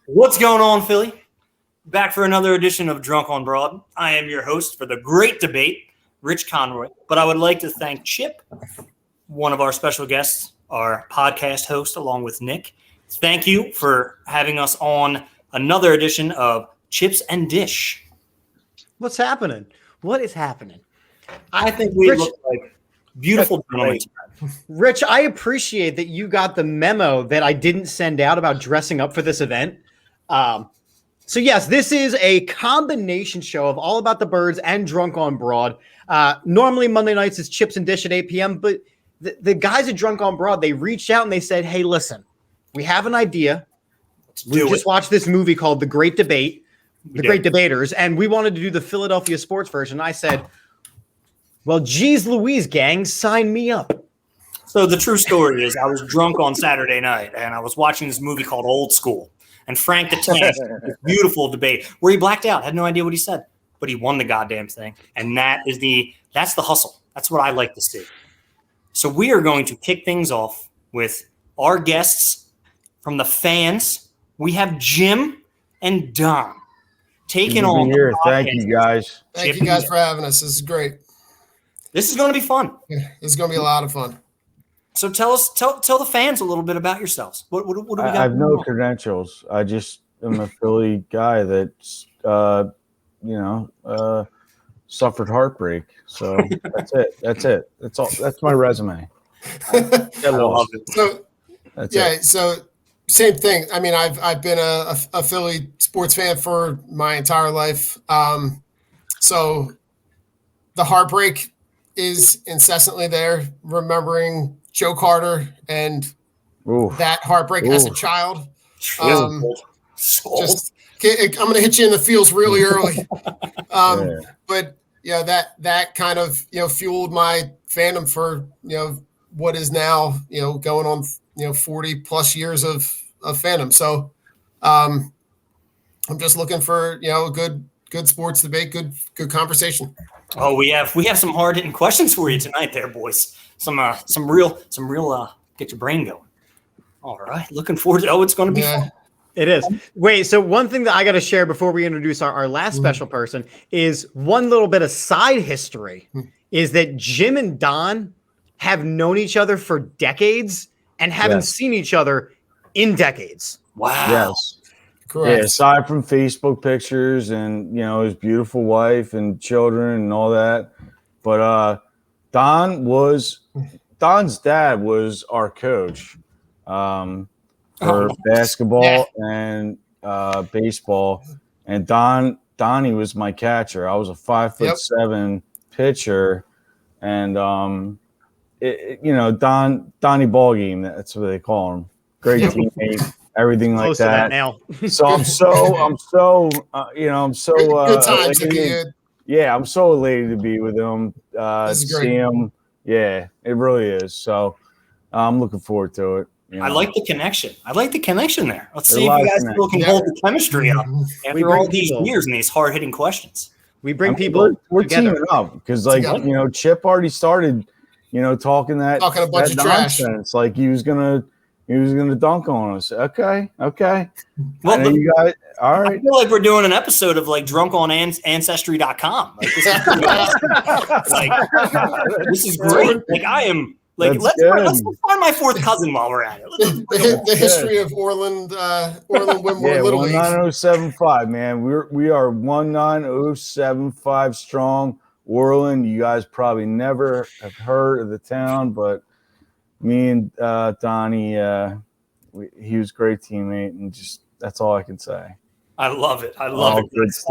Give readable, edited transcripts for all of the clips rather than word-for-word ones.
What's going on, Philly? Back for another edition of Drunk on Broad. I am your host for the great debate, Rich Conroy. But I would like to thank Chip, one of our special guests, our podcast host, along with Nick. Thank you for having us on another edition of Chips and Dish. What's happening? What is happening? I think we look like beautiful gentlemen. Rich, I appreciate that you got the memo that I didn't send out about dressing up for this event. So yes, this is a combination show of All About the Birds and Drunk on Broad. Normally Monday nights is Chips and Dish at 8 p.m., but the guys at Drunk on Broad, they reached out and they said, hey, listen, we have an idea. We just watched this movie called The Great Debate, Great Debaters, and we wanted to do the Philadelphia sports version. I said, well, geez Louise, gang, sign me up. So the true story is I was drunk on Saturday night, and I was watching this movie called Old School. And Frank the Tank, this beautiful debate where he blacked out, had no idea what he said, but he won the goddamn thing. And that's the hustle. That's what I like to see. So we are going to kick things off with our guests from the fans. We have Jim and Don taking on. Here. Thank you, guys. Thank you guys for having us. This is great. This is going to be fun. This is going to be a lot of fun. So tell the fans a little bit about yourselves. What do we got? I have no credentials. I just am a Philly guy that's, suffered heartbreak. So that's it. That's all. That's my resume. I love it. So same thing. I mean, I've been a Philly sports fan for my entire life. So the heartbreak is incessantly there, remembering Joe Carter and that heartbreak as a child. I'm going to hit you in the feels really early. But yeah, that kind of, fueled my fandom for, what is now, going on, 40 plus years of fandom. So I'm just looking for, a good sports debate, good conversation. Oh, we have some hard hitting questions for you tonight, there, boys. Some real get your brain going. All right, looking forward to. It's going to be fun. It is. Wait, so one thing that I got to share before we introduce our last special person is one little bit of side history. Is that Jim and Don have known each other for decades and haven't seen each other in decades. Wow. Yes. Correct. Yeah, aside from Facebook pictures and his beautiful wife and children and all that, but Don's dad was our coach for basketball and baseball, and Donnie was my catcher. I was a 5'7" pitcher, and Donnie Ball Game. That's what they call him. Great teammate. Everything like that. So I'm so good times to be good. Yeah, I'm so elated to be with him. See him. Yeah, it really is. So I'm looking forward to it. I like the connection. There. Let's see if you guys still can hold the chemistry up after all these years and these hard hitting questions. We bring people. We're teaming up because, Chip already started, talking a bunch of trash. Like he was gonna dunk on us. Okay. Well, you guys, all right. I feel like we're doing an episode of Drunk on Ancestry.com. This is great. I am let's find my fourth cousin while we're at it. The history of Orland Winmore Little League. 19075, man. We are 19075 strong. Orland, you guys probably never have heard of the town, but me and Donnie, he was a great teammate, and just that's all I can say. I love it.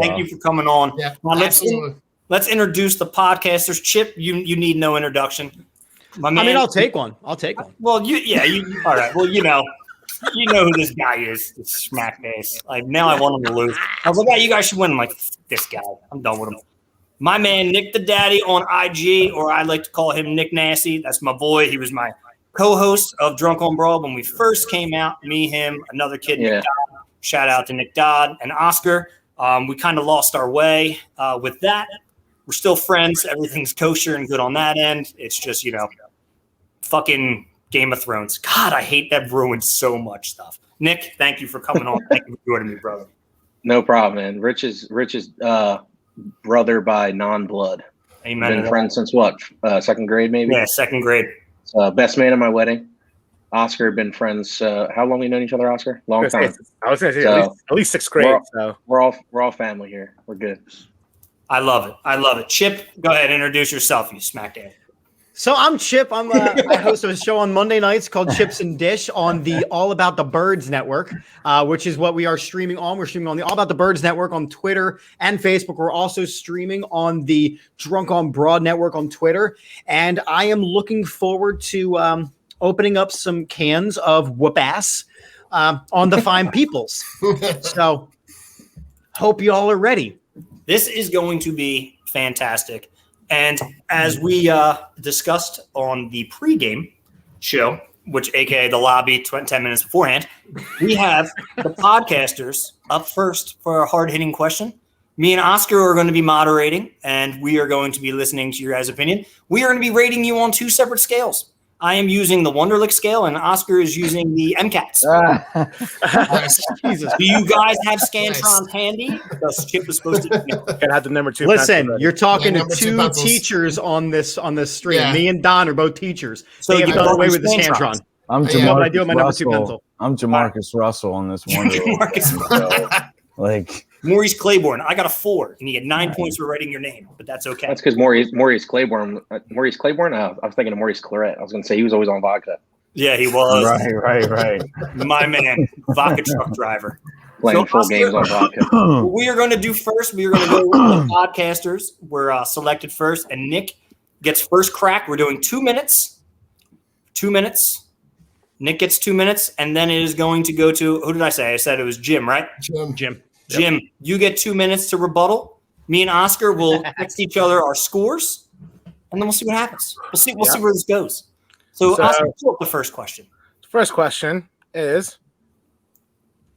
Thank you for coming on. Yeah, now let's introduce the podcasters. Chip, you need no introduction. My man, I mean, I'll take one. Well, you all right. Well, you know who this guy is. This smack face. Now I want him to lose. I was like, yeah, you guys should win. I'm like, this guy. I'm done with him. My man, Nick the Daddy on IG, or I like to call him Nick Nasty. That's my boy. He was my co-host of Drunk on Broad when we first came out. Me, him, another kid, Nick Dodd. Shout out to Nick Dodd and Oscar. We kind of lost our way with that. We're still friends. Everything's kosher and good on that end. It's just, fucking Game of Thrones. God, I hate that ruined so much stuff. Nick, thank you for coming on. Thank you for joining me, brother. No problem, man. Rich is brother by non-blood. Amen. Been friends since what? Second grade, maybe? Yeah, second grade. Best man at my wedding. Oscar been friends. How long have we known each other, Oscar? Long time. I was going to say at least sixth grade. We're all family here. We're good. I love it. I love it. Chip, go ahead, introduce yourself, you smackdown. So I'm Chip. I host a show on Monday nights called Chips and Dish on the All About the Birds network, which is what we are streaming on. We're streaming on the All About the Birds network on Twitter and Facebook. We're also streaming on the Drunk on Broad network on Twitter. And I am looking forward to opening up some cans of whoop ass on the Fine Peoples. So hope you all are ready. This is going to be fantastic. And as we discussed on the pregame show, which aka the lobby 10 minutes beforehand, we have the podcasters up first for a hard-hitting question. Me and Oscar are going to be moderating, and we are going to be listening to your guys' opinion. We are going to be rating you on 2 separate scales. I am using the Wonderlic scale, and Oscar is using the MCAT. Jesus. Do you guys have Scantrons handy? Because Chip was supposed to. Can I have the number 2? Listen, you're talking to 2 pencils. teachers on this stream. Yeah. Me and Don are both teachers. So They have you gone got away with the Scantrons. Scantron. I'm You know what I do Jamarcus with my number 2 Russell. pencil? I'm Jamarcus Russell on this one. Like Maurice Claiborne. I got a 4, and you get 9 points for writing your name, but that's okay. That's because Maurice Claiborne. Maurice Claiborne. I was thinking of Maurice Claret. I was going to say he was always on vodka. Yeah, he was. right. My man, vodka truck driver. Playing So, full Oscar, games on vodka. What we are going to do first, we are going to go with the podcasters. We're selected first, and Nick gets first crack. We're doing 2 minutes. 2 minutes. Nick gets 2 minutes, and then it is going to go to, who did I say? I said it was Jim, right? Jim. Jim, you get 2 minutes to rebuttal. Me and Oscar will text each other our scores, and then we'll see what happens. We'll see where this goes. So Oscar, pull up the first question. The first question is,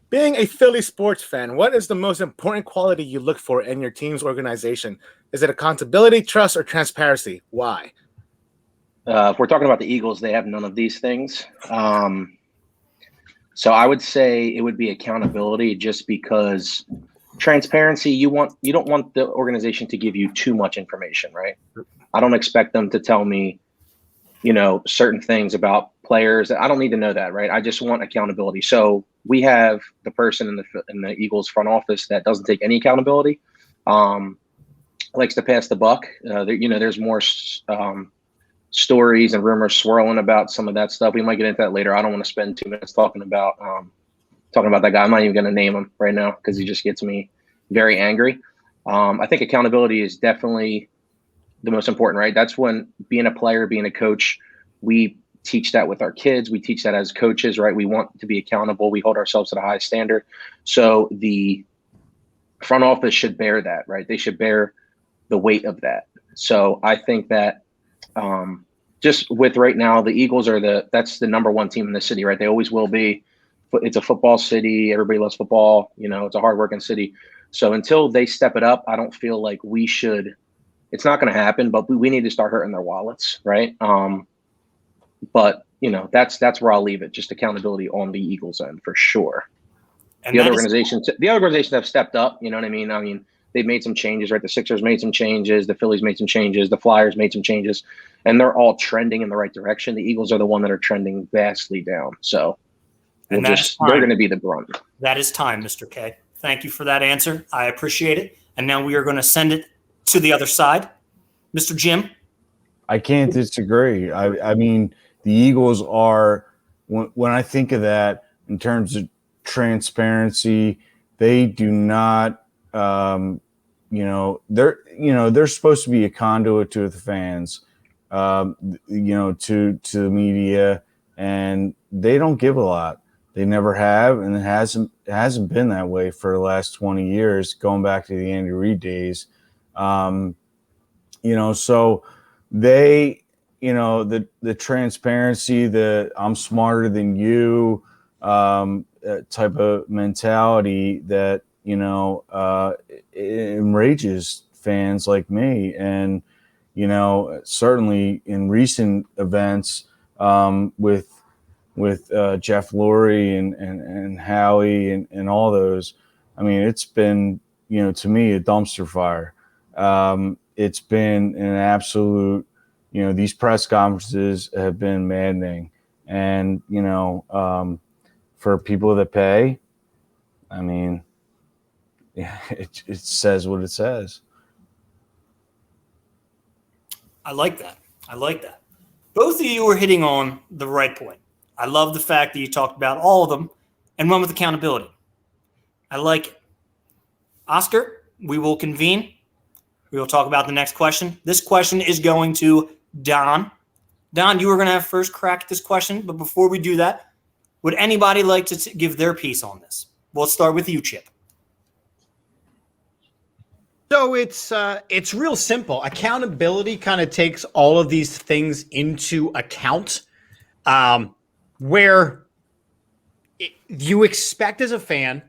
being a Philly sports fan, what is the most important quality you look for in your team's organization? Is it accountability, trust, or transparency? Why? If we're talking about the Eagles, they have none of these things. So I would say it would be accountability, just because transparency, you don't want the organization to give you too much information, right? I don't expect them to tell me, certain things about players. I don't need to know that, right? I just want accountability. So we have the person in the Eagles front office that doesn't take any accountability, likes to pass the buck. There's more stories and rumors swirling about some of that stuff. We might get into that later. I don't want to spend 2 minutes talking about that guy. I'm not even going to name him right now because he just gets me very angry. I think accountability is definitely the most important, right? That's when being a player, being a coach, we teach that with our kids. We teach that as coaches, right? We want to be accountable. We hold ourselves to the highest standard. So the front office should bear that, right? They should bear the weight of that. So I think that just with right now, the Eagles that's the number 1 team in the city, right? They always will be. It's a football city. Everybody loves football. It's a hardworking city. So until they step it up, I don't feel like we should. It's not going to happen, but we need to start hurting their wallets, right? But that's where I'll leave it. Just accountability on the Eagles end for sure. And the other organizations have stepped up. You know what I mean? I mean, they've made some changes, right? The Sixers made some changes. The Phillies made some changes. The Flyers made some changes, and they're all trending in the right direction. The Eagles are the one that are trending vastly down. So they're going to be the brunt. That is time, Mr. K. Thank you for that answer. I appreciate it. And now we are going to send it to the other side. Mr. Jim? I can't disagree. I mean, the Eagles are, when I think of that in terms of transparency, they do not, they're supposed to be a conduit to the fans, to the media, and they don't give a lot. They never have, and it hasn't been that way for the last 20 years, going back to the Andy Reid days. So they, the transparency, the I'm smarter than you type of mentality that, it enrages fans like me. And, certainly in recent events, with Jeff Lurie and Howie and all those. I mean, it's been, to me, a dumpster fire. It's been an absolute, these press conferences have been maddening. And, for people that pay, I mean, it says what it says. I like that. Both of you are hitting on the right point. I love the fact that you talked about all of them and went with accountability. I like it. Oscar, we will convene. We will talk about the next question. This question is going to Don. Don, you were going to have first crack at this question, but before we do that, would anybody like to give their piece on this? We'll start with you, Chip. So it's real simple. Accountability kind of takes all of these things into account, where you expect as a fan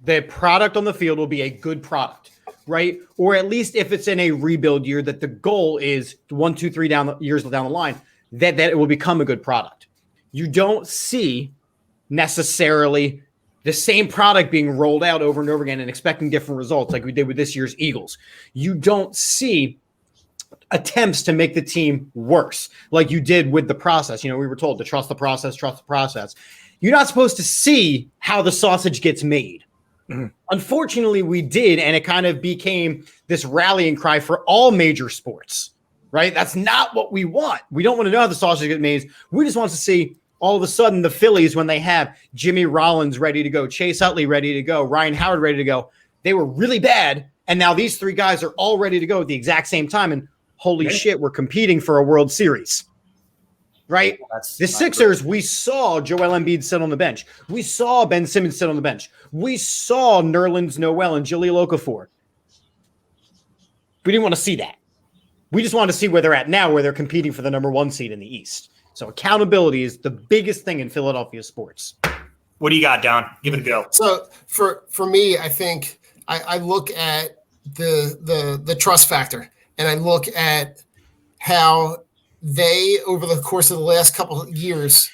the product on the field will be a good product, right? Or at least if it's in a rebuild year, that the goal is 1, 2, 3 years down the line, that it will become a good product. You don't see necessarily the same product being rolled out over and over again and expecting different results like we did with this year's Eagles. You don't see attempts to make the team worse like you did with the process. We were told to trust the process. You're not supposed to see how the sausage gets made. Mm-hmm. Unfortunately, we did, and it kind of became this rallying cry for all major sports, right? That's not what we want. We don't want to know how the sausage gets made. We just want to see all of a sudden the Phillies, when they have Jimmy Rollins ready to go, Chase Utley ready to go, Ryan Howard ready to go, they were really bad, and now these three guys are all ready to go at the exact same time, and holy shit, we're competing for a World Series, right? The Sixers, we saw Joel Embiid sit on the bench. We saw Ben Simmons sit on the bench. We saw Nerlens Noel and Jahlil Okafor. We didn't want to see that. We just wanted to see where they're at now, where they're competing for the number 1 seed in the East. So accountability is the biggest thing in Philadelphia sports. What do you got, Don? Give it a go. So for me, I think I look at the trust factor, and I look at how they, over the course of the last couple of years,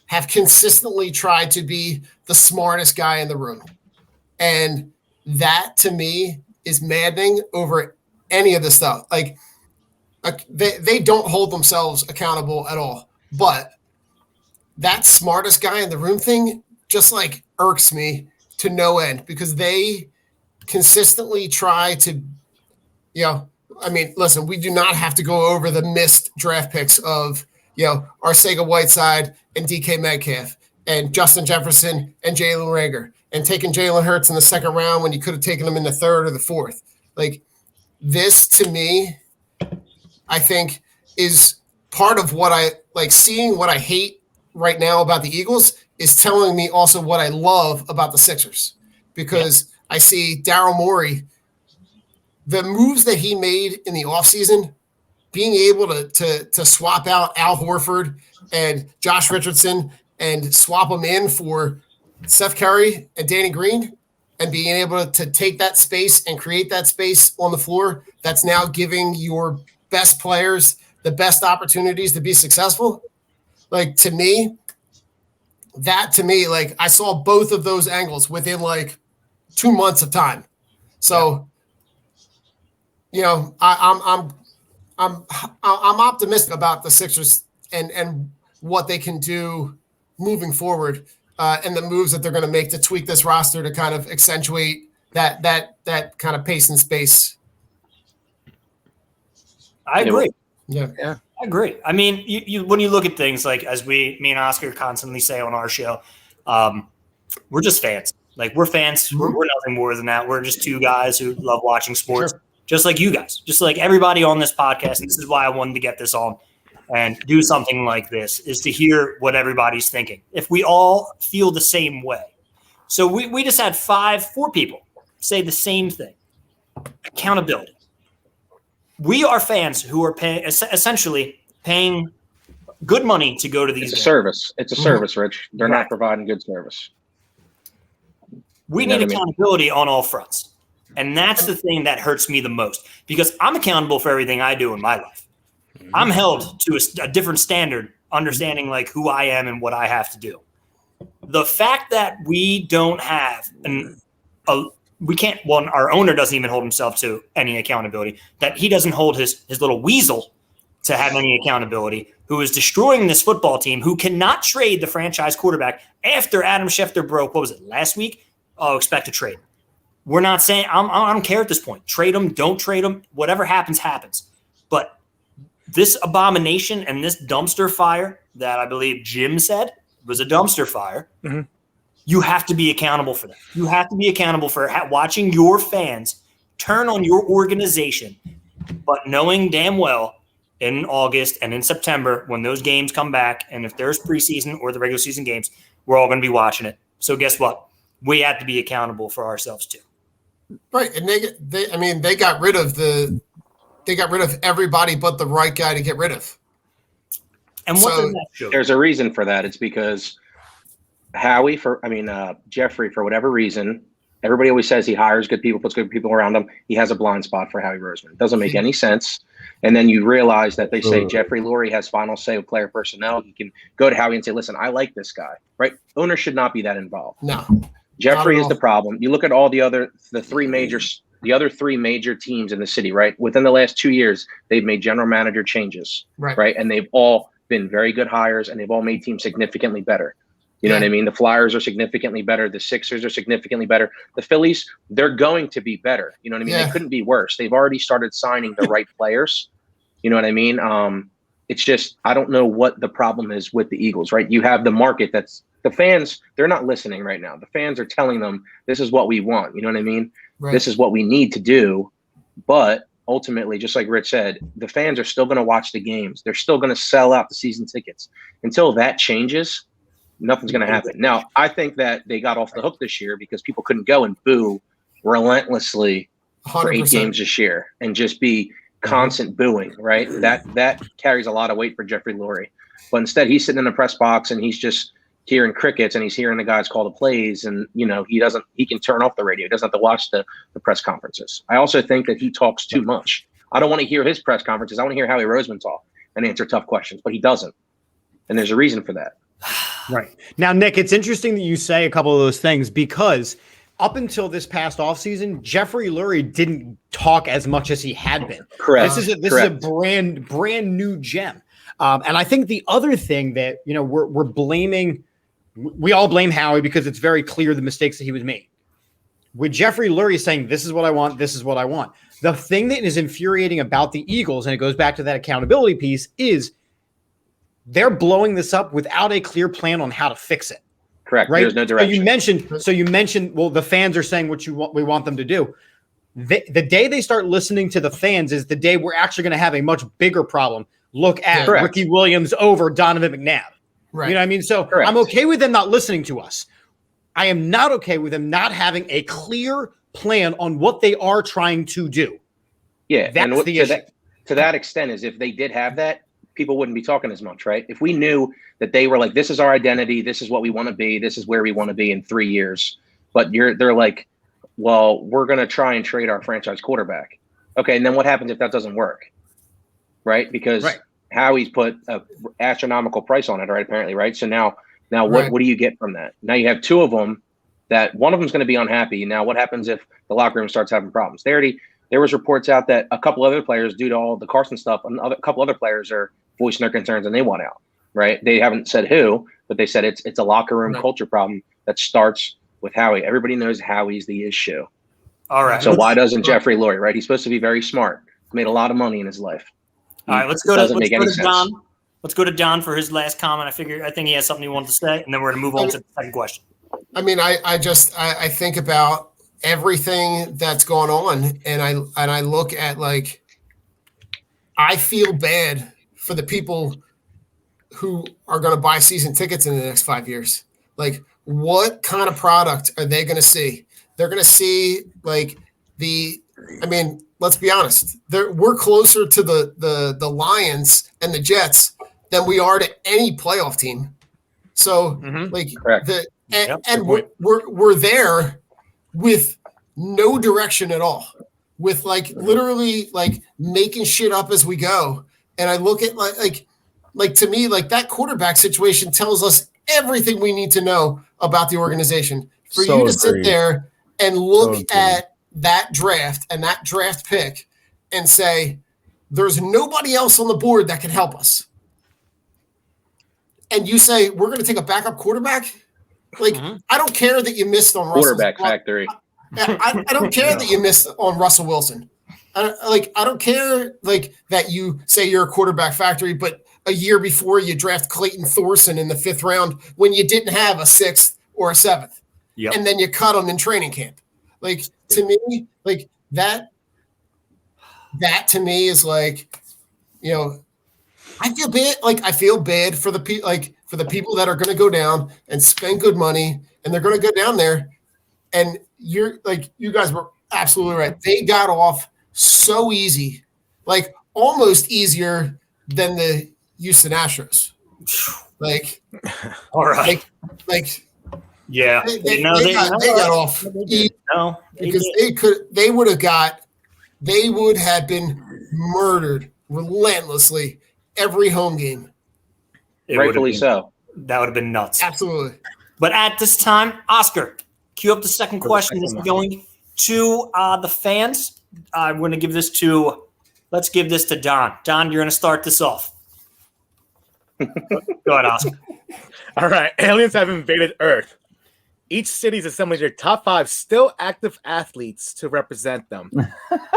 have consistently tried to be the smartest guy in the room. And that, to me, is maddening over any of this stuff. Like, they don't hold themselves accountable at all. But that smartest guy in the room thing just like irks me to no end, because they consistently try to, listen, we do not have to go over the missed draft picks of, Arcega Whiteside and DK Metcalf and Justin Jefferson and Jalen Reagor, and taking Jalen Hurts in the second round when you could have taken him in the third or the fourth. Like, this, to me, I think is part of what I like. Seeing what I hate right now about the Eagles is telling me also what I love about the Sixers, because I see Daryl Morey, the moves that he made in the offseason, being able to swap out Al Horford and Josh Richardson and swap them in for Seth Curry and Danny Green, and being able to take that space and create that space on the floor that's now giving your best players the best opportunities to be successful. Like, to me, like, I saw both of those angles within like 2 months of time. So, I'm optimistic about the Sixers and what they can do moving forward, and the moves that they're going to make to tweak this roster to kind of accentuate that kind of pace and space. I agree. Yeah. I agree. I mean, you when you look at things like, as me and Oscar constantly say on our show, we're just fans. Like, we're fans. We're nothing more than that. We're just two guys who love watching sports, just like you guys, just like everybody on this podcast. And this is why I wanted to get this on and do something like this, is to hear what everybody's thinking. If we all feel the same way. So we just had 4 people say the same thing. Accountability. We are fans who are essentially paying good money to go to these games. Service. It's a service, Rich. They're not providing good service. We need accountability on all fronts. And that's the thing that hurts me the most, because I'm accountable for everything I do in my life. I'm held to a different standard understanding like who I am and what I have to do. The fact that we don't have our owner doesn't even hold himself to any accountability, that he doesn't hold his little weasel to have any accountability, who is destroying this football team, who cannot trade the franchise quarterback after Adam Schefter broke, what was it, last week? Oh, expect a trade. We're not saying, I don't care at this point. Trade him, don't trade him, whatever happens, happens. But this abomination and this dumpster fire that I believe Jim said was a dumpster fire, you have to be accountable for that. You have to be accountable for watching your fans turn on your organization, but knowing damn well in August and in September when those games come back, and if there's preseason or the regular season games, we're all going to be watching it. So guess what? We have to be accountable for ourselves too. Right, and they got rid of everybody but the right guy to get rid of. And what does that show? There's a reason for that. It's because Jeffrey, for whatever reason, everybody always says he hires good people, puts good people around him. He has a blind spot for Howie Roseman. It doesn't make any sense. And then you realize that they say Jeffrey Lurie has final say with player personnel. He can go to Howie and say, listen, I like this guy, right? Owner should not be that involved. No. Jeffrey is the problem. You look at all the other three major teams in the city, right? Within the last 2 years, they've made general manager changes, right? And they've all been very good hires, and they've all made teams significantly better. You know what I mean? The Flyers are significantly better. The Sixers are significantly better. The Phillies, they're going to be better. You know what I mean? They couldn't be worse. They've already started signing the right players. You know what I mean? It's just, I don't know what the problem is with the Eagles, right? You have the market that's the fans, they're not listening right now. The fans are telling them, this is what we want. You know what I mean? Right. This is what we need to do. But ultimately, just like Rich said, the fans are still going to watch the games. They're still going to sell out the season tickets. Until that changes, nothing's going to happen. Now, I think that they got off the hook this year because people couldn't go and boo relentlessly 100%. For 8 games this year and just be constant booing, right? That carries a lot of weight for Jeffrey Lurie. But instead, he's sitting in the press box and he's just hearing crickets and he's hearing the guys call the plays, and he can turn off the radio. He doesn't have to watch the press conferences. I also think that he talks too much. I don't want to hear his press conferences. I want to hear Howie Roseman talk and answer tough questions, but he doesn't. And there's a reason for that. Right. Now, Nick, it's interesting that you say a couple of those things because up until this past offseason, Jeffrey Lurie didn't talk as much as he had been. Correct. This is a brand new gem. And I think the other thing that, we're blaming, we all blame Howie because it's very clear the mistakes that he was making. With Jeffrey Lurie saying, this is what I want, this is what I want. The thing that is infuriating about the Eagles, and it goes back to that accountability piece, is they're blowing this up without a clear plan on how to fix it. Correct. Right? There's no direction. So you mentioned, well, the fans are saying what we want them to do. The day they start listening to the fans is the day we're actually going to have a much bigger problem. Look at Ricky Williams over Donovan McNabb. Right. You know what I mean? So I'm okay with them not listening to us. I am not okay with them not having a clear plan on what they are trying to do. Yeah. That's the issue. To that extent is if they did have that, people wouldn't be talking as much, right? If we knew that they were like, this is our identity, this is what we want to be, this is where we want to be in 3 years, but they're like, well, we're going to try and trade our franchise quarterback. Okay, and then what happens if that doesn't work? Right? Because Howie's put an astronomical price on it, right? Apparently, right? So now what do you get from that? Now you have 2 of them that one of them's going to be unhappy. Now what happens if the locker room starts having problems? There was reports out that a couple other players, due to all the Carson stuff, a couple other players are voicing their concerns and they want out, right? They haven't said who, but they said it's a locker room culture problem that starts with Howie. Everybody knows Howie's the issue. All right. So why doesn't Jeffrey Lurie, right? He's supposed to be very smart. Made a lot of money in his life. All right, let's go to Don. Let's go to Don for his last comment. I think he has something he wanted to say, and then we're going to move on to the second question. I mean, I think about everything that's going on, and I look at, like, I feel bad for the people who are going to buy season tickets in the next 5 years. Like, what kind of product are they going to see? They're going to see, like, let's be honest. We're closer to the Lions and the Jets than we are to any playoff team. So, we're there with no direction at all, with, like, literally, like, making shit up as we go. And I look at, like like to me, like that quarterback situation tells us everything we need to know about the organization. For you to sit there and look at that draft and that draft pick and say, there's nobody else on the board that can help us. And you say, we're going to take a backup quarterback? Like, I don't care that you missed on quarterback factory. I don't care that you missed on Russell Wilson. I don't care like that you say you're a quarterback factory, but a year before you draft Clayton Thorson in the 5th round when you didn't have a 6th or a 7th. Yep. And then you cut him in training camp. Like, to me, like that to me is like, you know, I feel bad for the people that are going to go down and spend good money, and they're going to go down there. And you guys were absolutely right. They got off so easy, like almost easier than the Houston Astros. Like, all right, like yeah, they got off easy because they would have been murdered relentlessly every home game. Rightfully so. That would have been nuts. Absolutely. But at this time, Oscar, cue up the second question. This is going to the fans. I'm going to give this to, let's give this to Don. Don, you're going to start this off. Go ahead, Oscar. All right. Aliens have invaded Earth. Each city's assembled their top 5 still active athletes to represent them.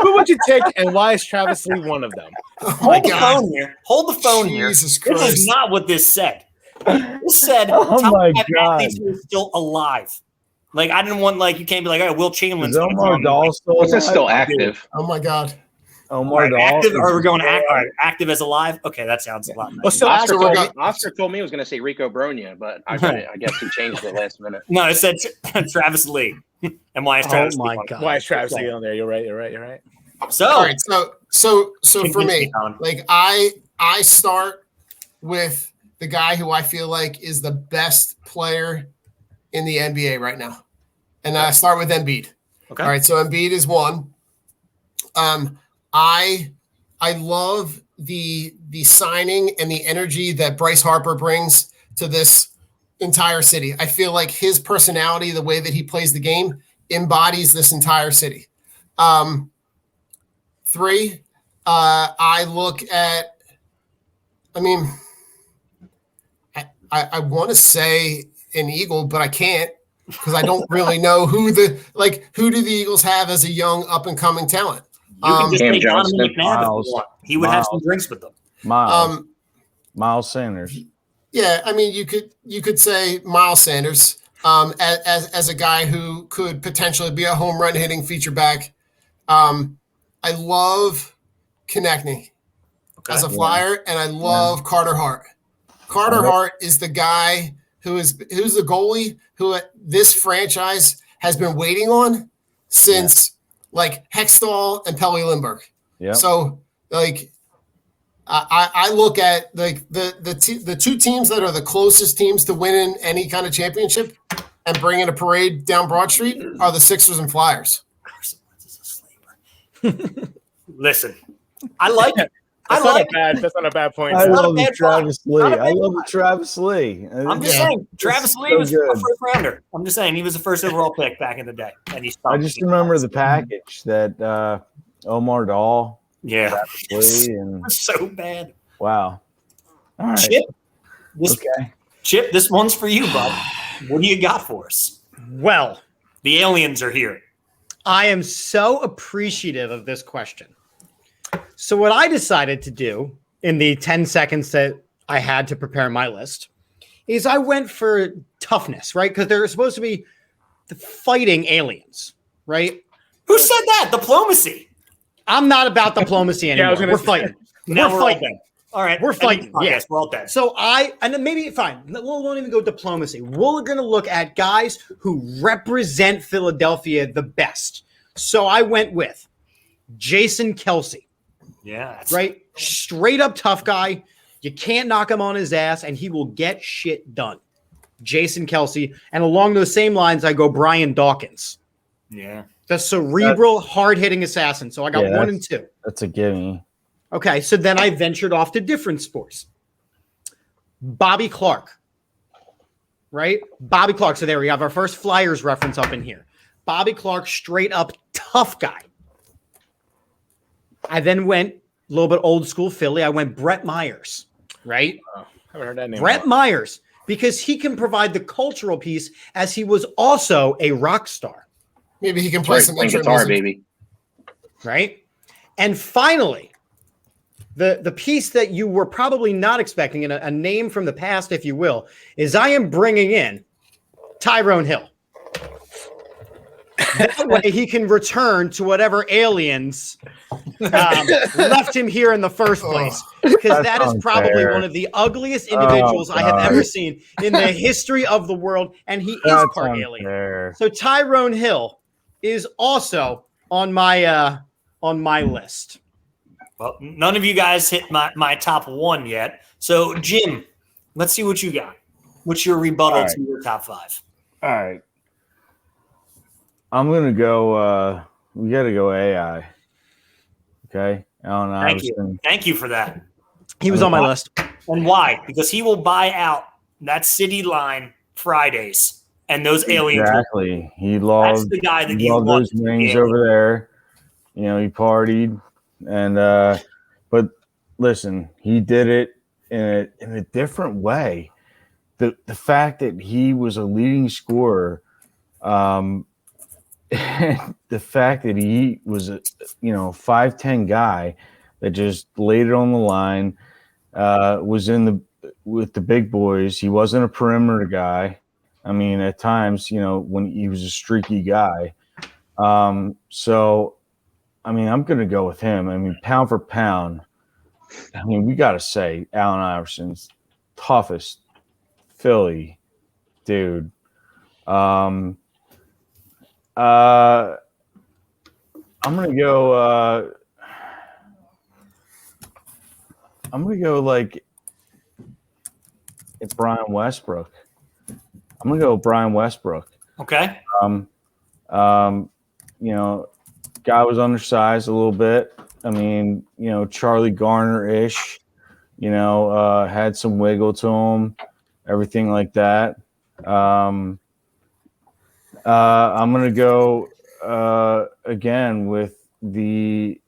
Who would you take, and why is Travis Lee one of them? Hold the phone here. Hold the phone here. Jesus Christ. This is not what this said. This said Oh top my 5 God. athletes who are still alive. Like, I didn't want, like, you can't be like, oh, Will Chamberlain's Is Omar Dahl still What's this alive? still active? Oh my God. Omar Dahl. active, or we're going active as alive? Okay, that sounds a lot nicer. Well, still Oscar told me he was going to say Rico Bronya, but I guess he changed it last minute. No, it said Travis Lee. And why is Travis Lee? God. Why is Travis Lee on there? You're right. So, all right, so for me, like I start with the guy who I feel like is the best player in the NBA right now, and I start with Embiid. Okay. All right, so Embiid is one. I love the signing and the energy that Bryce Harper brings to this entire city. I feel like his personality, the way that he plays the game, embodies this entire city. 3, I look at, I mean, I want to say an Eagle, but I can't because I don't really know who do the Eagles have as a young up and coming talent. you can just Cam take Donovan Johnston, McNabb if you Miles, want. He would have some drinks with them. Miles Sanders. Yeah, I mean, you could say Miles Sanders as a guy who could potentially be a home run hitting feature back. I love Konechny as a Flyer, and I love Carter Hart. Carter Hart is the guy who's the goalie who this franchise has been waiting on since like Hextall and Pelle Lindbergh. Yeah. So like I look at like the 2 teams that are the closest teams to winning any kind of championship and bringing a parade down Broad Street are the Sixers and Flyers. Carson Wentz is a sleeper. Listen, I like it. That's not a bad point. I love Travis Lee. I'm just saying, Travis Lee was a first rounder. I'm just saying, he was the first overall pick back in the day. And I just remember the package that Omar Dahl, Travis Lee, and was so bad. Wow. All right. Chip, this one's for you, bud. What do you got for us? Well, the aliens are here. I am so appreciative of this question. So what I decided to do in the 10 seconds that I had to prepare my list is I went for toughness, right? Because they're supposed to be the fighting aliens, right? Who said that? Diplomacy. I'm not about diplomacy anymore. We're fighting. Now we're fighting. All right. We're fighting. Yes, we're all dead. So and then maybe fine. We won't even go diplomacy. We're going to look at guys who represent Philadelphia the best. So I went with Jason Kelce. Yeah. That's right. Straight up tough guy. You can't knock him on his ass, and he will get shit done. Jason Kelce. And along those same lines, I go Brian Dawkins. Yeah. The cerebral, hard-hitting assassin. So I got 1 and 2. That's a gimme. Okay, so then I ventured off to different sports. Bobby Clark. Right? Bobby Clark. So there we have our first Flyers reference up in here. Bobby Clark, straight up tough guy. I then went a little bit old school Philly. I went Brett Myers, right? Oh, haven't heard that name. Brett Myers, because he can provide the cultural piece as he was also a rock star. Maybe he can play some guitar, baby. Right? And finally, the piece that you were probably not expecting, and a name from the past, if you will, is I am bringing in Tyrone Hill. That way he can return to whatever aliens left him here in the first place. Because that is probably one of the ugliest individuals I have ever seen in the history of the world. And he is part alien. So Tyrone Hill is also on my list. Well, none of you guys hit my top one yet. So, Jim, let's see what you got. What's your rebuttal to your top five? All right. I'm gonna go. We got to go AI. Okay, Allen Iverson. Thank you for that. He was on my list. And why? Because he will buy out that City Line Fridays and those aliens. Exactly. He loved. That's the guy that he loved those wings over there. You know, he partied, and but listen, he did it in a different way. The fact that he was a leading scorer. The fact that he was a 5'10" guy that just laid it on the line, was with the big boys. He wasn't a perimeter guy. I mean, at times, when he was a streaky guy. So, I mean, I'm going to go with him. I mean, pound for pound. I mean, we got to say Allen Iverson's toughest Philly dude. I'm gonna go. I'm gonna go like it's Brian Westbrook. I'm gonna go Brian Westbrook. Okay. Guy was undersized a little bit. I mean, Charlie Garner-ish. Had some wiggle to him, everything like that. I'm gonna go again with the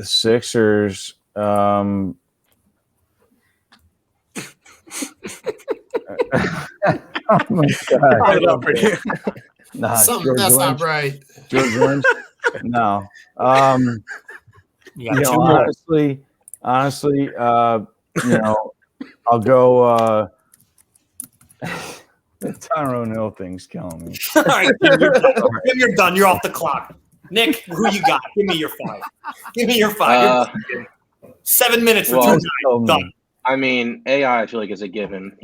Sixers. Oh my God! Nah, something that's not right. George Lynch? No. Honestly, I'll go. The Tyrone Hill thing's killing me. All right, you're done. You're off the clock. Nick, who you got? Give me your five. Give me your five. 7 minutes for 2 guys. Done. I mean, AI, I feel like is a given.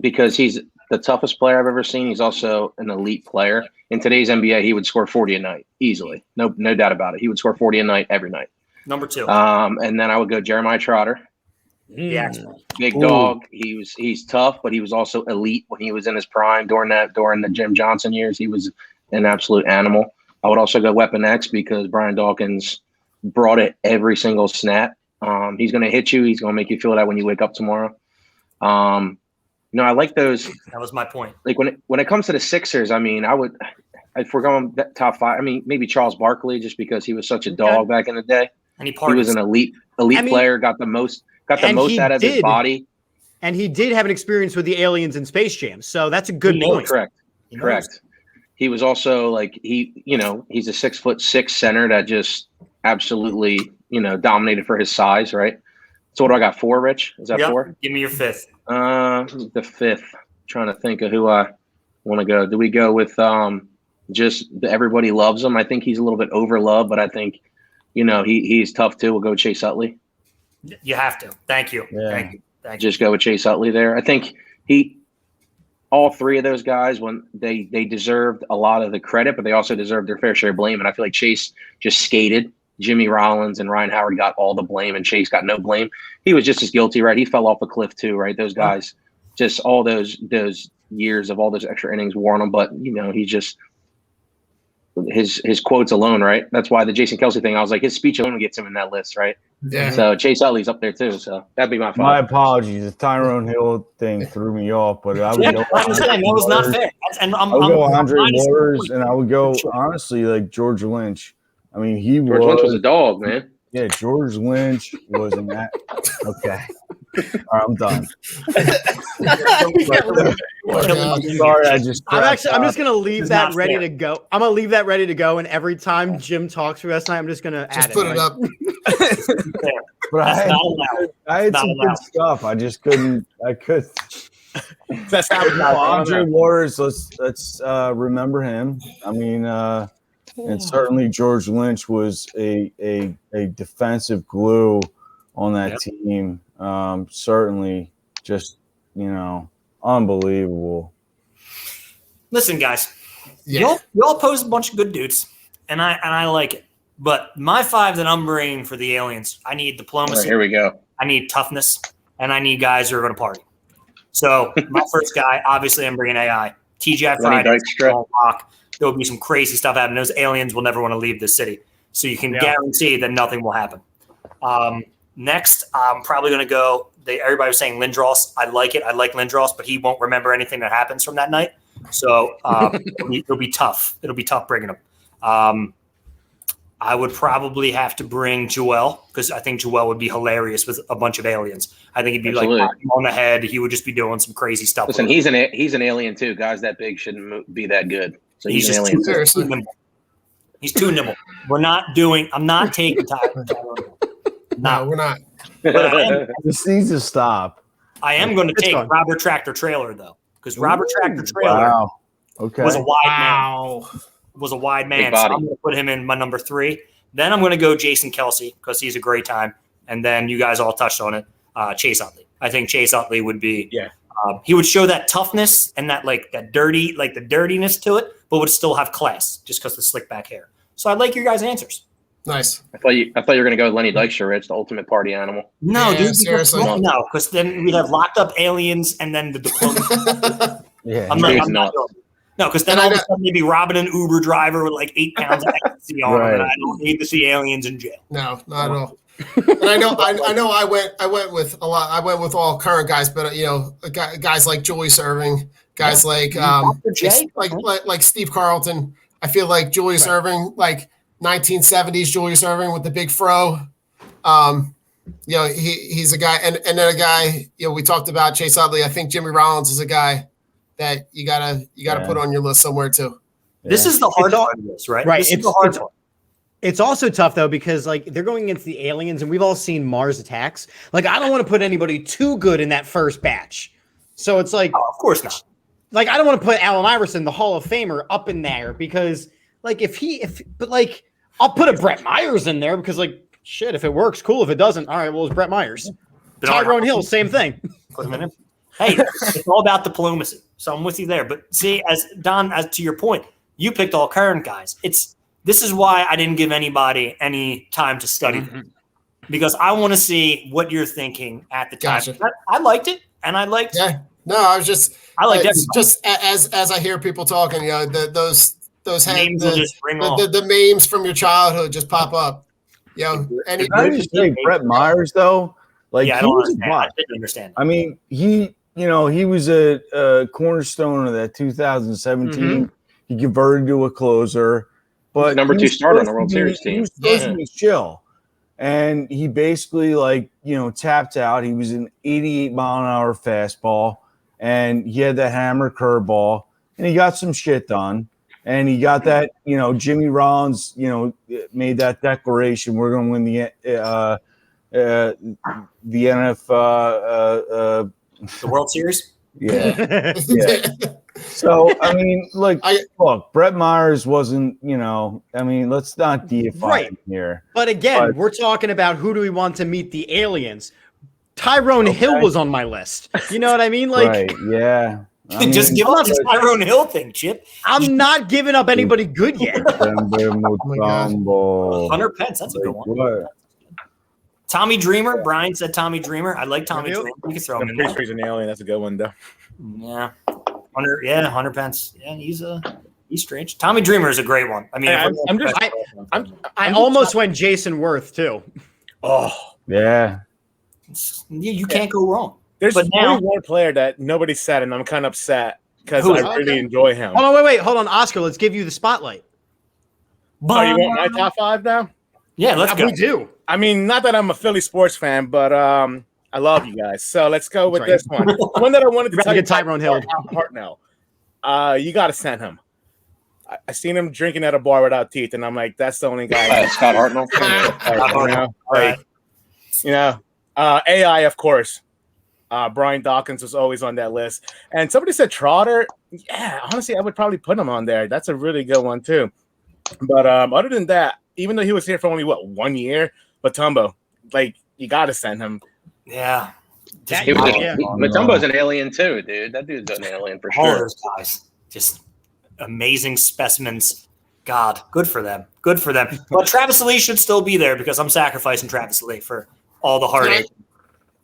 Because he's the toughest player I've ever seen. He's also an elite player. In today's NBA, he would score 40 a night easily. No doubt about it. He would score 40 a night every night. Number two. And then I would go Jeremiah Trotter. Yes. Big dog. He's tough, but he was also elite when he was in his prime during the Jim Johnson years. He was an absolute animal. I would also go Weapon X because Brian Dawkins brought it every single snap. He's going to hit you. He's going to make you feel that when you wake up tomorrow. I like those. That was my point. Like when it comes to the Sixers, I mean, if we're going top five, I mean, maybe Charles Barkley just because he was such a dog back in the day. And he was an elite player, got the most out of his body. And he did have an experience with the aliens in Space Jam. So that's a good point. Correct. He was also like, he's a 6'6" center that just absolutely, dominated for his size. Right. So what do I got? 4, Rich? Is that 4? Give me your fifth. The fifth. Trying to think of who I want to go. Do we go with just everybody loves him? I think he's a little bit overloved, but I think, he's tough too. We'll go with Chase Utley. You have to. Thank you. Yeah. Thank you. Just go with Chase Utley there. I think all three of those guys, when they deserved a lot of the credit, but they also deserved their fair share of blame. And I feel like Chase just skated. Jimmy Rollins and Ryan Howard got all the blame, and Chase got no blame. He was just as guilty, right? He fell off a cliff too, right? Those guys, just all those years of all those extra innings wore on him. But he just his quotes alone, right? That's why the Jason Kelce thing. I was like, his speech alone gets him in that list, right? Yeah. So Chase Utley's up there too. So that'd be my 5. My apologies. The Tyrone Hill thing threw me off, but I would Yeah, go I understand. That was not fair. I would go Andre Waters, and I would go honestly like George Lynch. I mean, George Lynch was a dog, man. Yeah, George Lynch was an okay. All right, I'm done. Sorry, I'm just gonna leave that ready to go. I'm gonna leave that ready to go, and every time Jim talks for us tonight, I'm just gonna just put it up. But I had some good stuff. I just couldn't. I could. That's how Andre Waters. Let's remember him. I mean, and certainly George Lynch was a defensive glue on that team. Certainly, just unbelievable. Listen, guys, y'all pose a bunch of good dudes, and I like it. But my 5 that I'm bringing for the aliens, I need diplomacy. Right, here we go. I need toughness, and I need guys who are going to party. So my first guy, obviously, I'm bringing AI. TGI Fridays. There will be some crazy stuff happening. Those aliens will never want to leave the city. So you can guarantee that nothing will happen. Next, I'm probably going to go. Everybody was saying Lindros. I like it. I like Lindros, but he won't remember anything that happens from that night. So it'll be tough. It'll be tough bringing him. I would probably have to bring Joel because I think Joel would be hilarious with a bunch of aliens. I think he'd be like on the head. He would just be doing some crazy stuff. Listen, he's an alien too. Guys that big shouldn't be that good. So he's an alien. Too nimble. He's too nimble. I'm not taking Tyler. No, we're not. This needs to stop. I am going to take Robert Tractor Trailer though, because Robert Tractor Trailer was a wide man. Was a wide man. So I'm going to put him in my number 3. Then I'm going to go Jason Kelsey because he's a great time. And then you guys all touched on it. Chase Utley. I think Chase Utley would be. Yeah. He would show that toughness and that the dirtiness to it, but would still have class just because of the slick back hair. So I like your guys' answers. Nice. I thought you were going to go Lenny Dykstra, Rich, the ultimate party animal. No, dude. Seriously. No, because then we'd have locked up aliens and then the diplomacy. Yeah. I'm not doing it. No, because then all of a sudden maybe robbing an Uber driver with 8 pounds of ecstasy on him, and I don't need to see aliens in jail. No, not at all. And I know. I went with a lot. I went with all current guys, but guys like Julius Erving, guys like Steve Carlton. I feel like Julius Erving, 1970s Julius Erving with the big fro. He's a guy, and then a guy. We talked about Chase Utley. I think Jimmy Rollins is a guy that you gotta put on your list somewhere too. This is the hard part of this, right? Right. This is the hard part. It's also tough though because they're going against the aliens, and we've all seen Mars Attacks. I don't want to put anybody too good in that first batch. So it's of course not. I don't want to put Allen Iverson, the Hall of Famer, up in there because I'll put a Brett Myers in there because if it works, cool. If it doesn't, all right, well, it's Brett Myers. Tyrone Hill, same thing. Put him in. Hey, it's all about diplomacy. So I'm with you there. But see, as to your point, you picked all current guys. This is why I didn't give anybody any time to study them, because I want to see what you're thinking at the time. Gotcha. I liked it, and I liked. Yeah. No, I was just. I liked it. Just as I hear people talking, those names the memes from your childhood just pop up. Can I just say Brett Myers though? I don't understand. I mean, he was a cornerstone of that 2017. Mm-hmm. He converted to a closer, but number 2 starter on the World Series team. He was supposed to be chill, and he basically tapped out. He was an 88-mile-an-hour fastball, and he had that hammer curveball, and he got some shit done. And he got that, Jimmy Rollins, made that declaration. We're going to win the NFL, the World Series. Yeah. So I mean, look, Brett Myers wasn't, let's not deify him here. But again, we're talking about who do we want to meet the aliens. Tyrone Hill was on my list. You know what I mean? Right. Yeah. Just give up the Tyrone Hill thing, Chip. I'm not giving up anybody good yet. Hunter Pence, that's a good one. What? Tommy Dreamer. Brian said Tommy Dreamer. I like Tommy Dreamer. You can throw him in there. He's an alien. That's a good one, though. Yeah. Hunter Pence. Yeah, he's strange. Tommy Dreamer is a great one. I mean, I almost went Jason Worth too. Oh, Yeah. You can't go wrong. There's But now- only one player that nobody said, and I'm kind of upset because Who I is it? really enjoy him. Hold on, wait. Hold on, Oscar. Let's give you the spotlight. Oh, you want my top 5 now? Yeah, let's go. We do. I mean, not that I'm a Philly sports fan, but I love you guys. So let's go with That's this one. One that I wanted to Gotta tell you get Tyrone Hill. Hartnell. You got to send him. I seen him drinking at a bar without teeth, and I'm like, that's the only guy. Scott Hartnell. AI, of course. Brian Dawkins was always on that list. And somebody said Trotter. Yeah, honestly, I would probably put him on there. That's a really good one, too. But other than that, even though he was here for only, 1 year, Mutombo, you got to send him. Yeah. Mutombo's an alien, too, dude. That dude's an alien for All sure. those guys. Just amazing specimens. God, good for them. Good for them. But Travis Lee should still be there because I'm sacrificing Travis Lee for all the heartache.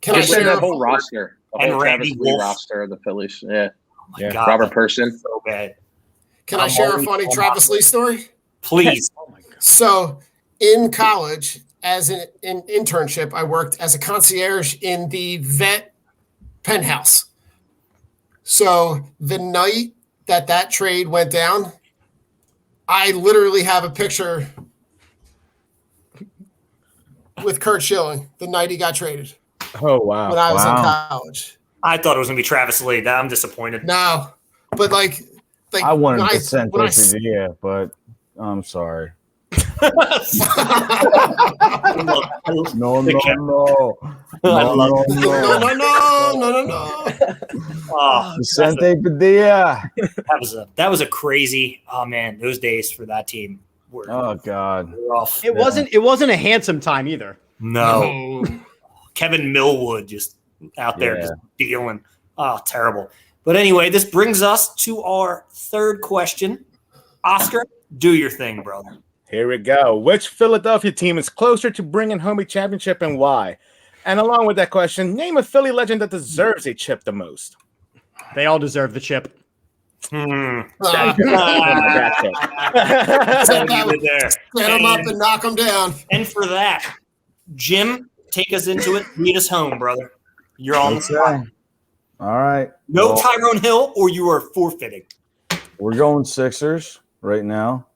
Can I Just share that whole roster, the And whole Randy Travis Lee Wolf. roster of the Phillies. Yeah, Oh my God, Robert that's Person. so bad. Can I share a funny Travis Lee story? Please. So in college, as an internship, I worked as a concierge in the vet penthouse. So the night that trade went down, I literally have a picture with Kurt Schilling the night he got traded Oh, wow. when I was in Wow. college. I thought it was going to be Travis Lee. I'm disappointed. No, but I wanted when to send when I- Padilla, but I'm sorry. I No. love No. Oh, Vicente Padilla. that was a crazy. Oh man, those days for that team were Oh God. rough. It wasn't a handsome time either. No, Kevin Millwood just out there Yeah. just dealing. Oh, terrible. But anyway, this brings us to our third question. Oscar, do your thing, brother. Here we go. Which Philadelphia team is closer to bringing home a championship and why? And along with that question, name a Philly legend that deserves a chip the most. They all deserve the chip. That's it. Set him up And, and knock him down. and for that, Jim, take us into it. Lead us home, brother. You're on the spot. Okay. All right. No Well, Tyrone Hill, or you are forfeiting. we're going Sixers right now.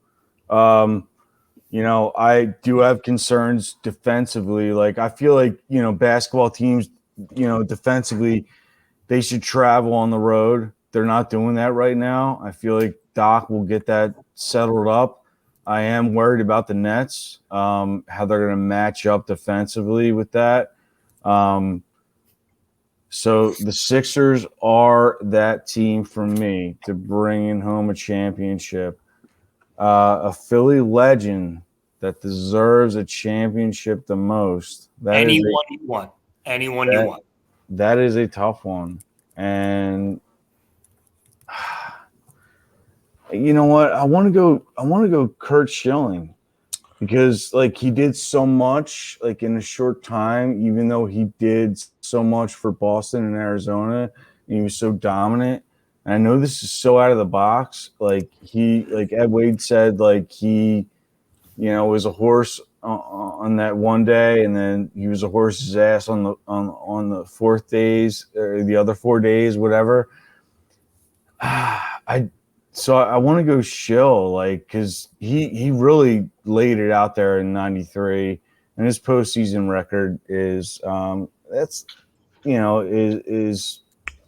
I do have concerns defensively. I feel like, basketball teams, defensively, they should travel on the road. They're not doing that right now. I feel like Doc will get that settled up. I am worried about the Nets, how they're going to match up defensively with that. So the Sixers are that team for me to bring home a championship. A Philly legend that deserves a championship the most. Anyone you want. Anyone you want. That is a tough one. And you know what? I want to go Kurt Schilling because he did so much in a short time, even though he did so much for Boston and Arizona, and he was so dominant. And I know this is so out of the box. Ed Wade said, he was a horse on that one day, and then he was a horse's ass on the fourth days or the other 4 days, whatever. I want to go Schill, because he really laid it out there in '93, and his postseason record is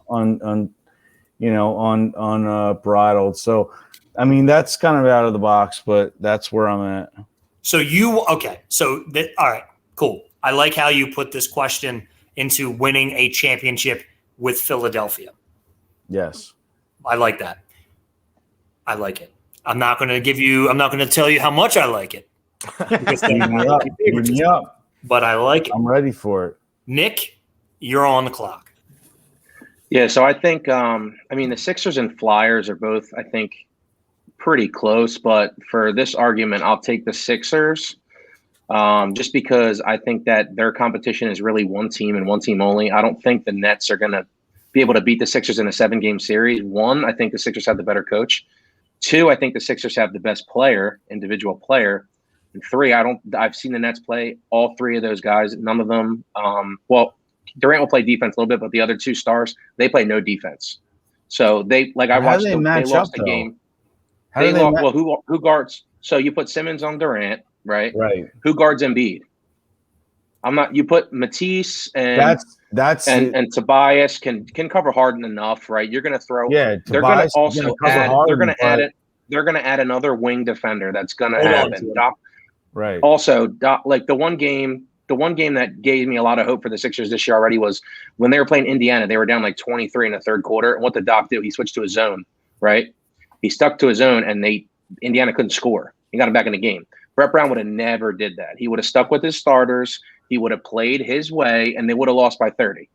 unbridled. So, I mean, that's kind of out of the box, but that's where I'm at. So all right, cool. I like how you put this question into winning a championship with Philadelphia. Yes. I like that. I like it. I'm not going to tell you how much I like it. Beat me up. But I like it. I'm ready for it. Nick, you're on the clock. Yeah, so I think the Sixers and Flyers are both, I think, pretty close, but for this argument, I'll take the Sixers just because I think that their competition is really one team and one team only. I don't think the Nets are going to be able to beat the Sixers in a 7-game series. One, I think the Sixers have the better coach. Two, I think the Sixers have the best individual player. And 3, I've seen the Nets play all 3 of those guys. None of them. Well, Durant will play defense a little bit, but the other 2 stars, they play no defense. So they like I watched. They lost the game. How do they lost. Well, who guards? So you put Simmons on Durant, right? Right. Who guards Embiid? I'm not. You put Matisse and and Tobias can cover Harden enough, right? You're going to throw. Yeah, they're going to also add. They're going to add it. They're going to add another wing defender. That's going to happen. Right. Also, like the one game that gave me a lot of hope for the Sixers this year already was when they were playing Indiana. They were down like 23 in the third quarter, and what the Doc did, he switched to a zone. Right. He stuck to a zone, and Indiana couldn't score. He got him back in the game. Brett Brown would have never did that. He would have stuck with his starters. He would have played his way, and they would have lost by 30,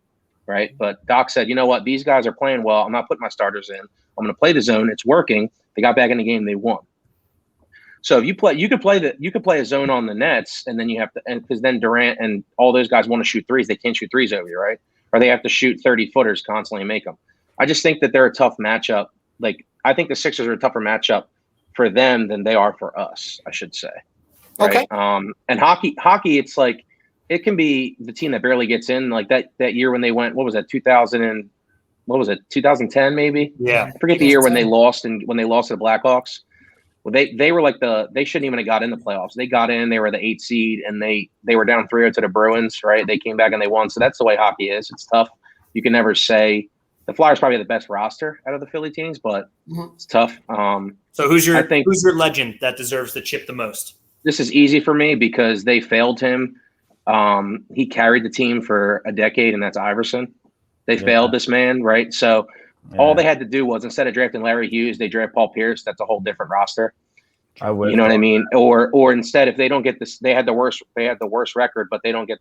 right? But Doc said, you know what? These guys are playing well. I'm not putting my starters in. I'm going to play the zone. It's working. They got back in the game. They won. So if you could play a zone on the Nets, and then you have to, and because then Durant and all those guys want to shoot threes. They can't shoot threes over you, right? Or they have to shoot 30-footers constantly and make them. I just think that they're a tough matchup. Like I think the Sixers are a tougher matchup for them than they are for us, I should say. Right? Okay. And hockey, it's like it can be the team that barely gets in. Like that year when they went, what was that? 2010 maybe? Yeah. I forget the year when they lost to the Blackhawks. Well, they were like they shouldn't even have got in the playoffs. They got in, they were the 8th seed, and they were down 3-0 to the Bruins, right? They came back and they won. So that's the way hockey is. It's tough. You can never say the Flyers probably have the best roster out of the Philly teams, but it's tough. So who's your legend that deserves the chip the most? This is easy for me because they failed him. He carried the team for a decade, and that's Iverson. They failed this man, right? So all they had to do was, instead of drafting Larry Hughes, they draft Paul Pierce. That's a whole different roster. You know what I mean? Or instead, if they don't get this, they had the worst record, but they don't get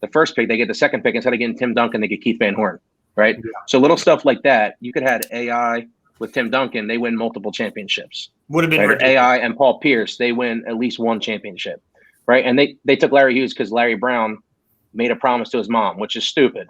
the first pick. They get the second pick. Instead of getting Tim Duncan, they get Keith Van Horn, right? Yeah. So little stuff like that. You could have AI with Tim Duncan. They win multiple championships. Would have been right? AI and Paul Pierce. They win at least one championship, right? And they took Larry Hughes because Larry Brown made a promise to his mom, which is stupid.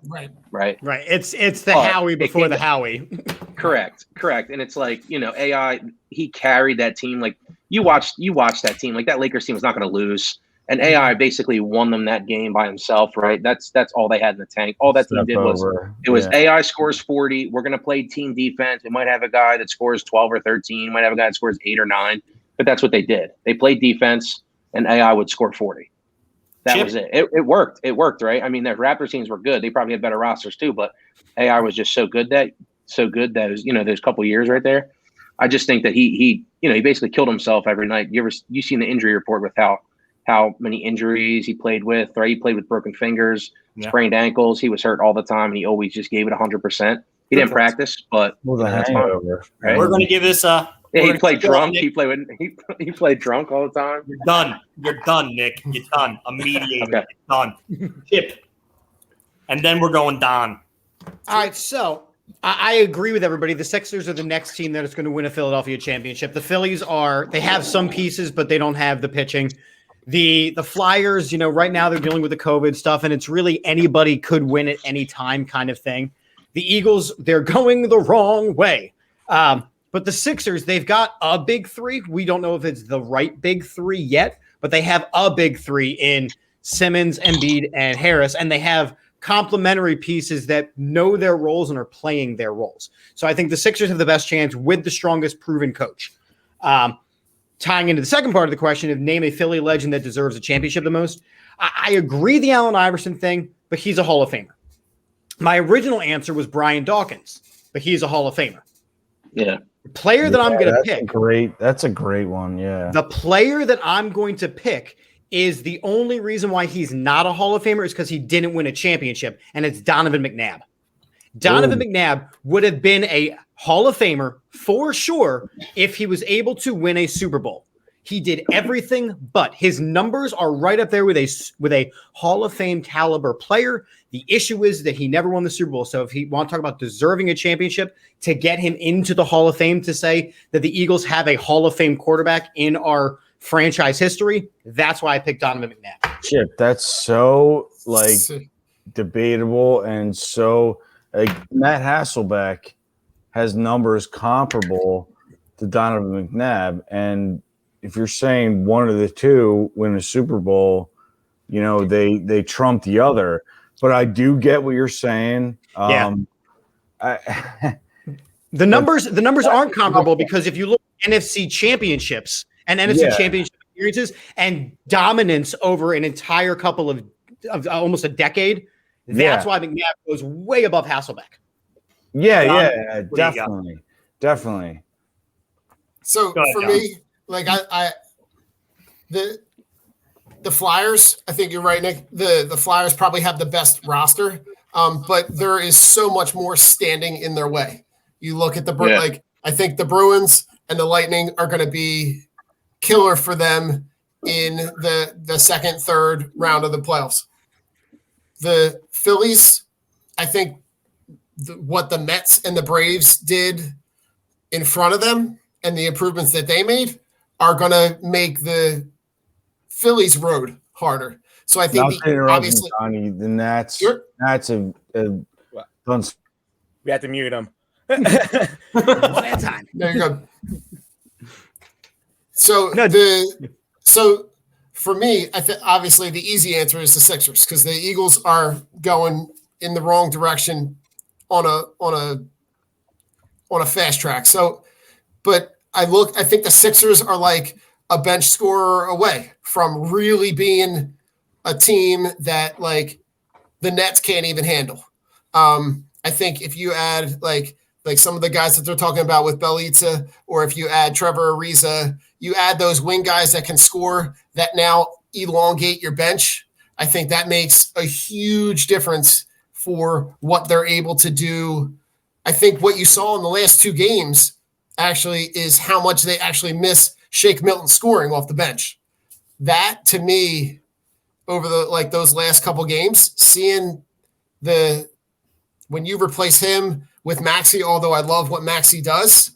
Right. It's the Howie before the Howie. Correct. And it's like, AI, he carried that team. Like you watched that team. Like that Lakers team was not going to lose. And AI basically won them that game by himself, right? That's all they had in the tank. All that team did was AI scores 40. We're going to play team defense. We might have a guy that scores 12 or 13. Might have a guy that scores 8 or 9. But that's what they did. They played defense, and AI would score 40. That was it. It worked. It worked, right? I mean, their Raptors teams were good. They probably had better rosters too, but AI was just so good that those couple years right there. I just think that he basically killed himself every night. You seen the injury report with how many injuries he played with, right? He played with broken fingers, sprained ankles. He was hurt all the time, and he always just gave it 100%. He didn't practice, but that's fine. Right? We're going to give this he played drunk. He played drunk all the time. You're done, Nick. You're done. I'm mediating. Okay. Done. Chip. And then we're going Don. All right, so I agree with everybody. The Sixers are the next team that is going to win a Philadelphia championship. The Phillies they have some pieces, but they don't have the pitching. The Flyers, right now they're dealing with the COVID stuff, and it's really anybody could win at any time kind of thing. The Eagles, they're going the wrong way. But the Sixers, they've got a big three. We don't know if it's the right big three yet, but they have a big three in Simmons, Embiid, and Harris, and they have complementary pieces that know their roles and are playing their roles. So I think the Sixers have the best chance with the strongest proven coach. Tying into the second part of the question of name a Philly legend that deserves a championship the most, I agree the Allen Iverson thing, but he's a Hall of Famer. My original answer was Brian Dawkins, but he's a Hall of Famer. Yeah. The player that I'm going to pick. That's a great one. Yeah. The player that I'm going to pick is the only reason why he's not a Hall of Famer is because he didn't win a championship, and it's Donovan McNabb. Donovan McNabb would have been a Hall of Famer for sure if he was able to win a Super Bowl. He did everything, but his numbers are right up there with a Hall of Fame caliber player. The issue is that he never won the Super Bowl. So if he want to talk about deserving a championship, to get him into the Hall of Fame, to say that the Eagles have a Hall of Fame quarterback in our franchise history, that's why I picked Donovan McNabb. Chip, that's so debatable, and so Matt Hasselbeck has numbers comparable to Donovan McNabb, and if you're saying one of the two win a Super Bowl, you know, they trump the other. But I do get what you're saying. The numbers aren't comparable because if you look at NFC championships and NFC championship experiences and dominance over an entire couple of almost a decade, that's why McNabb goes way above Hasselbeck. Definitely. So for me, like the Flyers, I think you're right, Nick. The Flyers probably have the best roster, but there is so much more standing in their way. You look at like I think the Bruins and the Lightning are going to be killer for them in the second, third round of the playoffs. The Phillies, I think what the Mets and the Braves did in front of them and the improvements that they made are going to make the Phillies road harder. So I think obviously Johnny, the Nats have done. We have to mute him. One at a time. There you go. So for me, I think obviously the easy answer is the Sixers because the Eagles are going in the wrong direction on a fast track. So, but I think the Sixers are like a bench scorer away from really being a team that like the Nets can't even handle. I think if you add like some of the guys that they're talking about with Bjelica, or if you add Trevor Ariza, you add those wing guys that can score that now elongate your bench. I think that makes a huge difference for what they're able to do. I think what you saw in the last two games actually is how much they actually miss Shake Milton scoring off the bench. That to me, over those last couple games, seeing when you replace him with Maxey, although I love what Maxey does,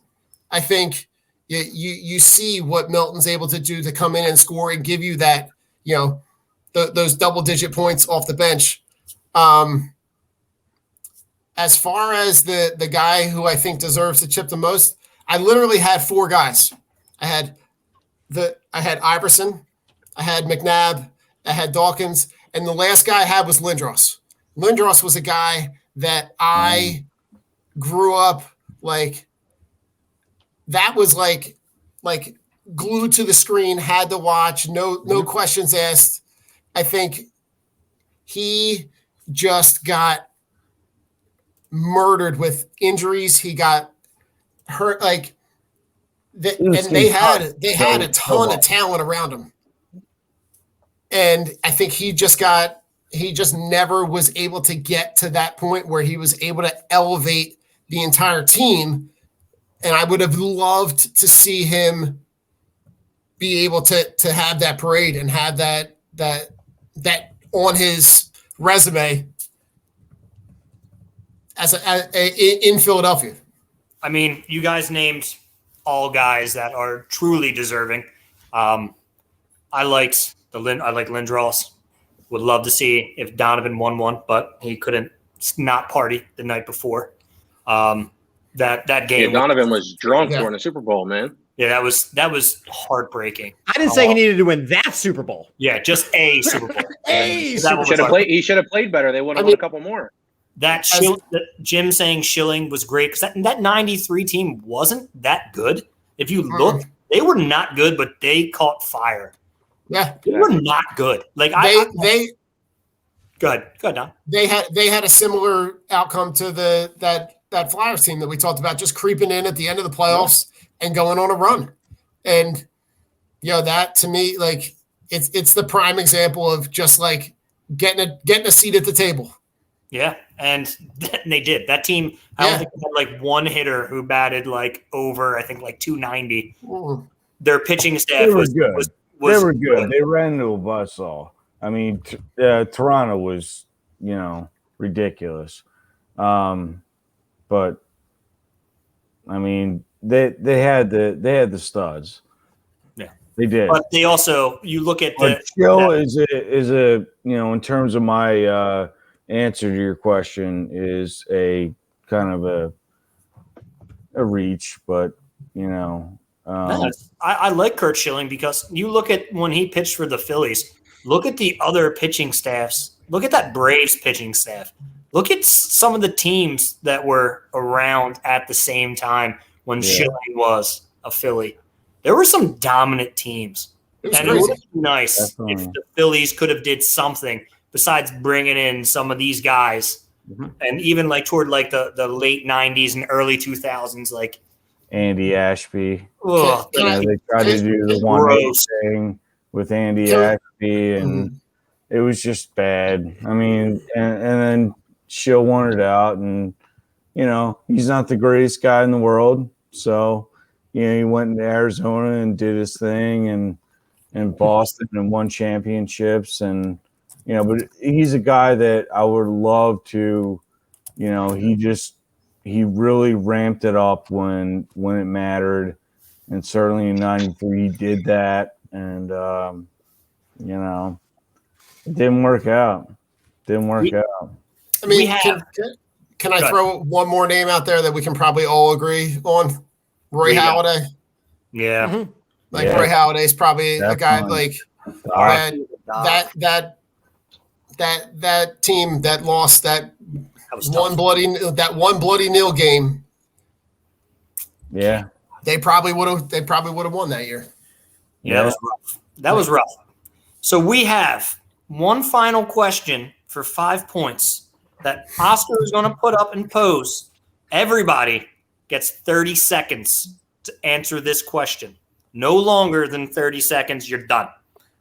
I think you see what Milton's able to do to come in and score and give you that, those double-digit points off the bench. As far as the guy who I think deserves to chip the most, I literally had four guys. I had Iverson, I had McNabb, I had Dawkins, and the last guy I had was Lindros. Lindros was a guy that I grew up like. That was like glued to the screen, had to watch, no questions asked. I think he just got murdered with injuries. He got hurt and they had a ton of talent around him. And I think he just never was able to get to that point where he was able to elevate the entire team. And I would have loved to see him be able to have that parade and have that on his resume in Philadelphia. I mean, you guys named all guys that are truly deserving. I like Lindros. Would love to see if Donovan won one, but he couldn't not party the night before. That game. Yeah, Donovan was drunk during the Super Bowl, man. Yeah, that was heartbreaking. I didn't say he needed to win that Super Bowl. Yeah, just a Super Bowl. He should have played better. They would have won a couple more. That Jim saying Schilling was great because that 93 team wasn't that good. If you look, they were not good, but they caught fire. Yeah, they were not good. Like they go ahead, Don. They had a similar outcome to that Flyers team that we talked about, just creeping in at the end of the playoffs and going on a run. And that to me, like it's the prime example of just like getting a seat at the table. Yeah, and they did. That team, I don't think they had like one hitter who batted like over, I think like 290. Their pitching staff was good. They were good. They ran into a buzzsaw. I mean, Toronto was, ridiculous. But I mean, they had the studs. Yeah, they did. But they also, you look at Chill is a in terms of my answer to your question, is a kind of a reach, but I like Curt Schilling because you look at when he pitched for the Phillies. Look at the other pitching staffs. Look at that Braves pitching staff. Look at some of the teams that were around at the same time when Schilling was a Philly. There were some dominant teams. It would have been nice if the Phillies could have did something besides bringing in some of these guys. Mm-hmm. And even like toward like the late 90s and early 2000s, like Andy Ashby. They tried to do the one thing with Andy Ashby, and it was just bad. I mean, and then Schill wanted out, and he's not the greatest guy in the world. So, he went into Arizona and did his thing, and Boston and won championships, and but he's a guy that I would love to, he really ramped it up when it mattered, and certainly in '93 he did that, and it didn't work out. I mean, can I throw one more name out there that we can probably all agree on? Roy Halladay. Yeah. Mm-hmm. Roy Halladay's probably a guy like that team that lost that one bloody nil game. Yeah. They probably would have won that year. Yeah. That was rough. So we have one final question for 5 points that Oscar is going to put up and pose. Everybody gets 30 seconds to answer this question. No longer than 30 seconds, you're done.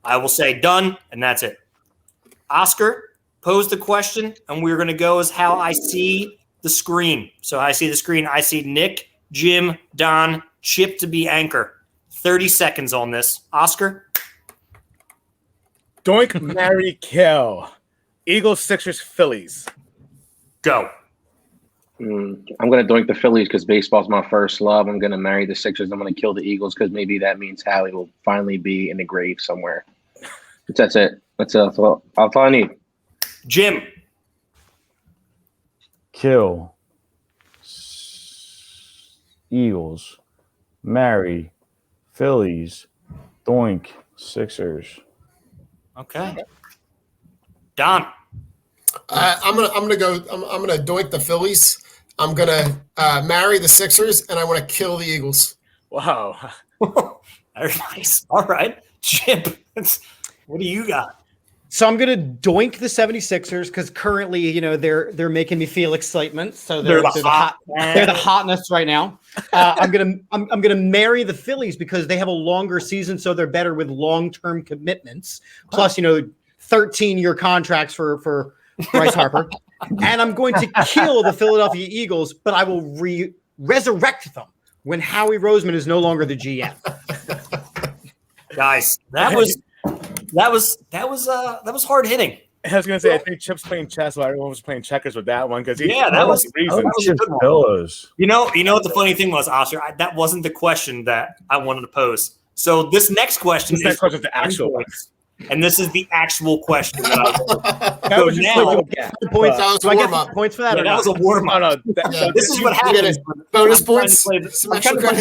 I will say done, and that's it. Oscar, pose the question, and we're going to go as how I see the screen. So I see the screen. I see Nick, Jim, Don, Chip to be anchor. 30 seconds on this. Oscar? Doink, marry, kill. Eagles, Sixers, Phillies. Go. I'm going to doink the Phillies because baseball's my first love. I'm going to marry the Sixers. I'm going to kill the Eagles because maybe that means Howie will finally be in the grave somewhere. That's it. That's all I need. Jim. Kill. Eagles. Marry. Phillies. Doink. Sixers. Okay. Don. I'm gonna doink the Phillies. I'm gonna marry the Sixers, and I want to kill the Eagles. Wow. Very nice. All right, Chip. What do you got? So I'm gonna doink the 76ers because currently, they're making me feel excitement. So they're the hotness right now. I'm gonna marry the Phillies because they have a longer season, so they're better with long-term commitments. Plus, 13-year contracts for Bryce Harper. And I'm going to kill the Philadelphia Eagles, but I will resurrect them when Howie Roseman is no longer the GM. Guys, that was hard hitting. I was gonna say, I think Chip's playing chess while everyone was playing checkers with that one because that was the reason. Pillows. You know what the funny thing was, Oscar? That wasn't the question that I wanted to pose. So this next question is the actual one. And this is the actual question. Do I get points for that? Yeah, that was a warm up. This is what happens. Bonus points.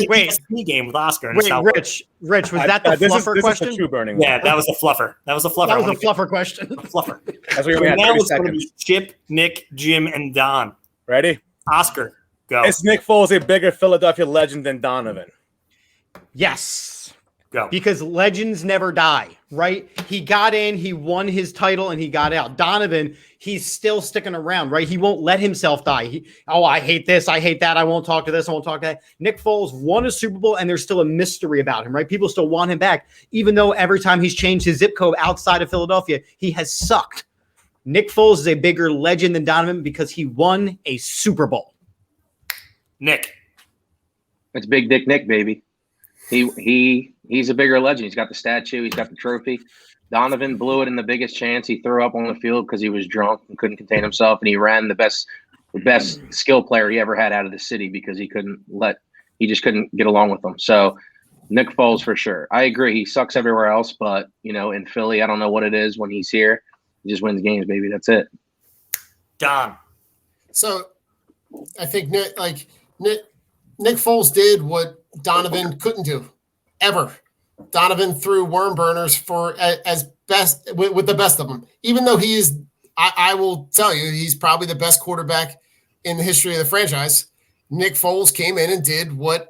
Wait, game with Oscar. Wait, Rich, was that the fluffer question? This is the true burning. Yeah, that was a fluffer. That was a fluffer question. Fluffer. That's what we had. Now it's going to be Chip, Nick, Jim, and Don. Ready? Oscar, go. Is Nick Foles a bigger Philadelphia legend than Donovan? Yes. Go. Because legends never die, right? He got in, he won his title, and he got out. Donovan, he's still sticking around, right? He won't let himself die. I hate this, I hate that, I won't talk to this, I won't talk to that. Nick Foles won a Super Bowl, and there's still a mystery about him, right? People still want him back, even though every time he's changed his zip code outside of Philadelphia, he has sucked. Nick Foles is a bigger legend than Donovan because he won a Super Bowl. Nick. It's Big Dick Nick, baby. He's a bigger legend. He's got the statue. He's got the trophy. Donovan blew it in the biggest chance. He threw up on the field because he was drunk and couldn't contain himself, and he ran the best skill player he ever had out of the city because he just couldn't get along with them. So Nick Foles for sure. I agree. He sucks everywhere else, but in Philly, I don't know what it is when he's here. He just wins games, baby. That's it. Don. So I think Nick Foles did what Donovan couldn't do ever. Donovan threw worm burners for as best with the best of them, even though he is. I will tell you, he's probably the best quarterback in the history of the franchise. Nick Foles came in and did what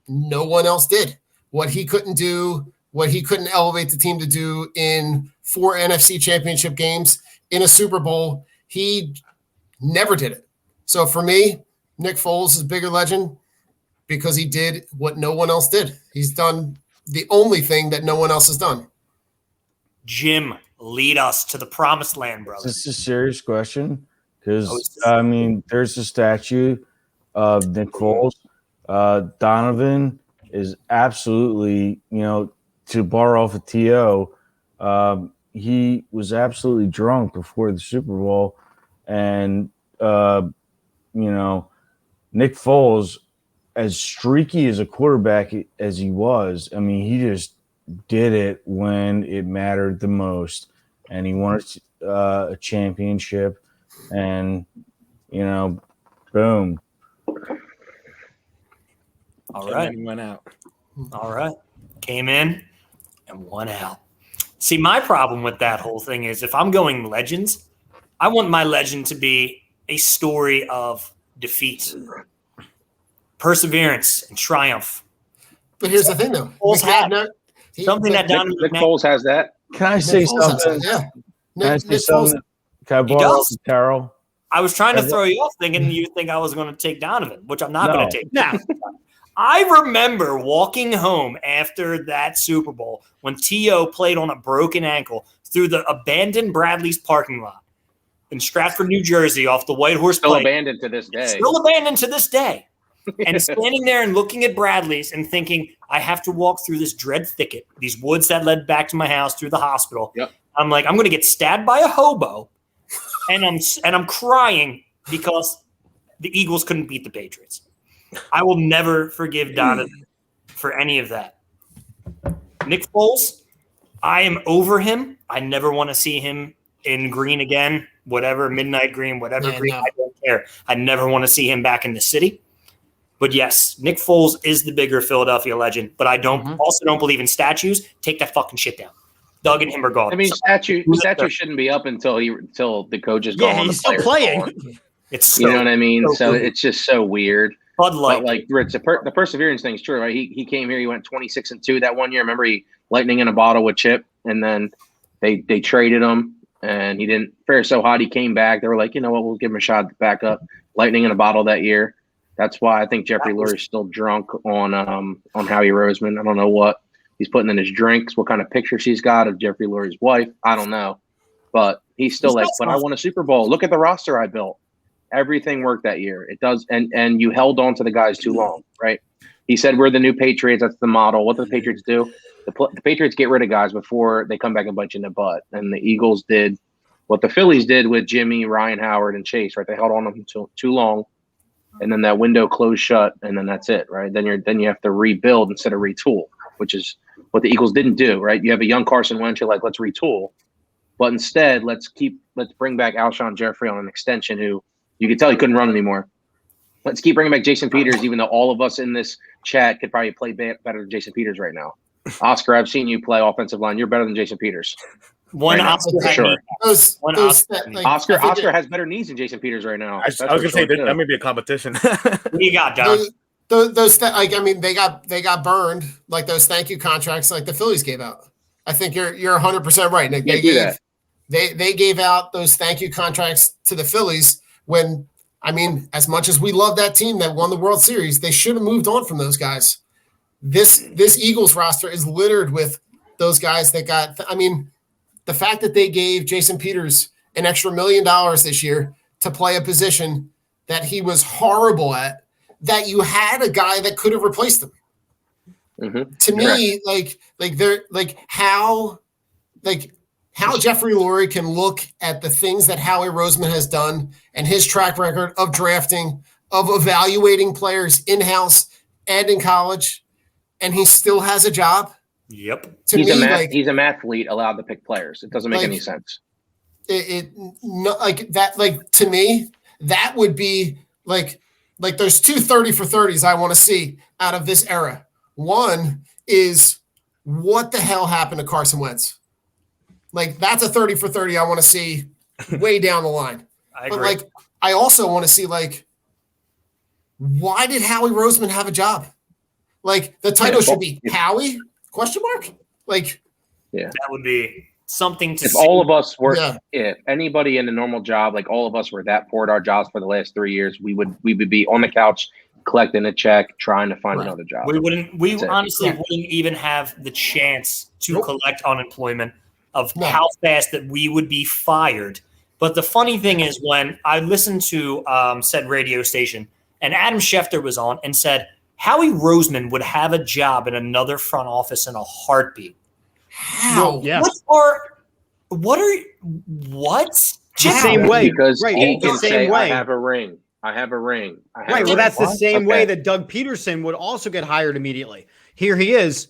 no one else did, what he couldn't do, what he couldn't elevate the team to do in 4 NFC championship games, in a Super Bowl. He never did it. So for me, Nick Foles is a bigger legend because he did what no one else did. He's done the only thing that no one else has done. Jim, lead us to the promised land, brother. Is this a serious question? Because, I mean, there's a statue of Nick Foles. Donovan is absolutely, to borrow off a TO, he was absolutely drunk before the Super Bowl. And, Nick Foles, as streaky as a quarterback as he was, I mean, he just did it when it mattered the most. And he won a championship. And, boom. All right. He went out. All right. Came in and won out. See, my problem with that whole thing is if I'm going legends, I want my legend to be a story of defeat, perseverance, and triumph. But here's the thing, though. Something that Donovan Nick Foles has that. Can I say something? Yeah. Can I say something? Can I borrow Carol? I was trying to throw you off thinking you think I was going to take Donovan, which I'm not going to take. No. I remember walking home after that Super Bowl when T.O. played on a broken ankle through the abandoned Bradley's parking lot in Stratford, New Jersey off the White Horse Still Pike. abandoned to this day. Still abandoned to this day. And standing there and looking at Bradley's and thinking, I have to walk through this dread thicket, these woods that led back to my house through the hospital. Yep. I'm like, I'm going to get stabbed by a hobo, and I'm crying because the Eagles couldn't beat the Patriots. I will never forgive Donovan for any of that. Nick Foles, I am over him. I never want to see him in green again, whatever, midnight green, whatever green. No. I don't care. I never want to see him back in the city. But yes, Nick Foles is the bigger Philadelphia legend, but I also don't believe in statues. Take that fucking shit down. Doug and him are gone. I mean, statue shouldn't be up until the coach is gone. Yeah, he's still playing. It's so, you know what I mean? So it's just so weird. Bud Light. But like the perseverance thing's true, right? He came here, he went 26-2 that one year. Remember, he lightning in a bottle with Chip, and then they traded him, and he didn't fare so hot. He came back. They were like, you know what, we'll give him a shot to back up. Lightning in a bottle that year. That's why I think Jeffrey Lurie's still drunk on Howie Roseman. I don't know what he's putting in his drinks, what kind of pictures he's got of Jeffrey Lurie's wife. I don't know, but he's still but I won a Super Bowl. Look at the roster I built. Everything worked that year. It does, and you held on to the guys too long, right? He said we're the new Patriots. That's the model. What do the Patriots do? The Patriots get rid of guys before they come back and bite you in the butt. And the Eagles did what the Phillies did with Jimmy, Ryan Howard, and Chase. Right? They held on to them too long, and then that window closed shut, and then that's it. Right? Then you have to rebuild instead of retool, which is what the Eagles didn't do. Right? You have a young Carson Wentz. You're like, let's retool, but instead let's bring back Alshon Jeffrey on an extension who. You could tell he couldn't run anymore. Let's keep bringing back Jason Peters, even though all of us in this chat could probably play better than Jason Peters right now. Oscar, I've seen you play offensive line. You're better than Jason Peters. One right Oscar, for sure. Oscar has better knees than Jason Peters right now. I was going to say that may be a competition. What do you got, Don? They got burned like those thank you contracts like the Phillies gave out. I think you're 100% right, Nick. They gave out those thank you contracts to the Phillies. When, as much as we love that team that won the World Series, they should have moved on from those guys. This Eagles roster is littered with those guys that got – the fact that they gave Jason Peters an extra $1 million this year to play a position that he was horrible at, that you had a guy that could have replaced him. Mm-hmm. To me, how Jeffrey Lurie can look at the things that Howie Roseman has done and his track record of drafting, of evaluating players in-house and in college, and he still has a job. Yep. He's a mathlete allowed to pick players. It doesn't make any sense. To me, that would be like there's 2 30 for 30s I want to see out of this era. One is, what the hell happened to Carson Wentz? Like, that's a 30 for 30 I want to see way down the line. But like, I also want to see, like, why did Howie Roseman have a job? Like, the title should be Howie? ? Like, yeah, that would be something to if see. all of us were, if anybody in a normal job, like all of us were that poor at our jobs for the last 3 years, we would be on the couch collecting a check, trying to find another job. We honestly wouldn't even have the chance to collect unemployment of how fast that we would be fired. But the funny thing is, when I listened to said radio station and Adam Schefter was on and said Howie Roseman would have a job in another front office in a heartbeat. How? Yeah. What? The same way. Because he can say, way. I have a ring. Right. Well, that's the same way that Doug Peterson would also get hired immediately. Here he is,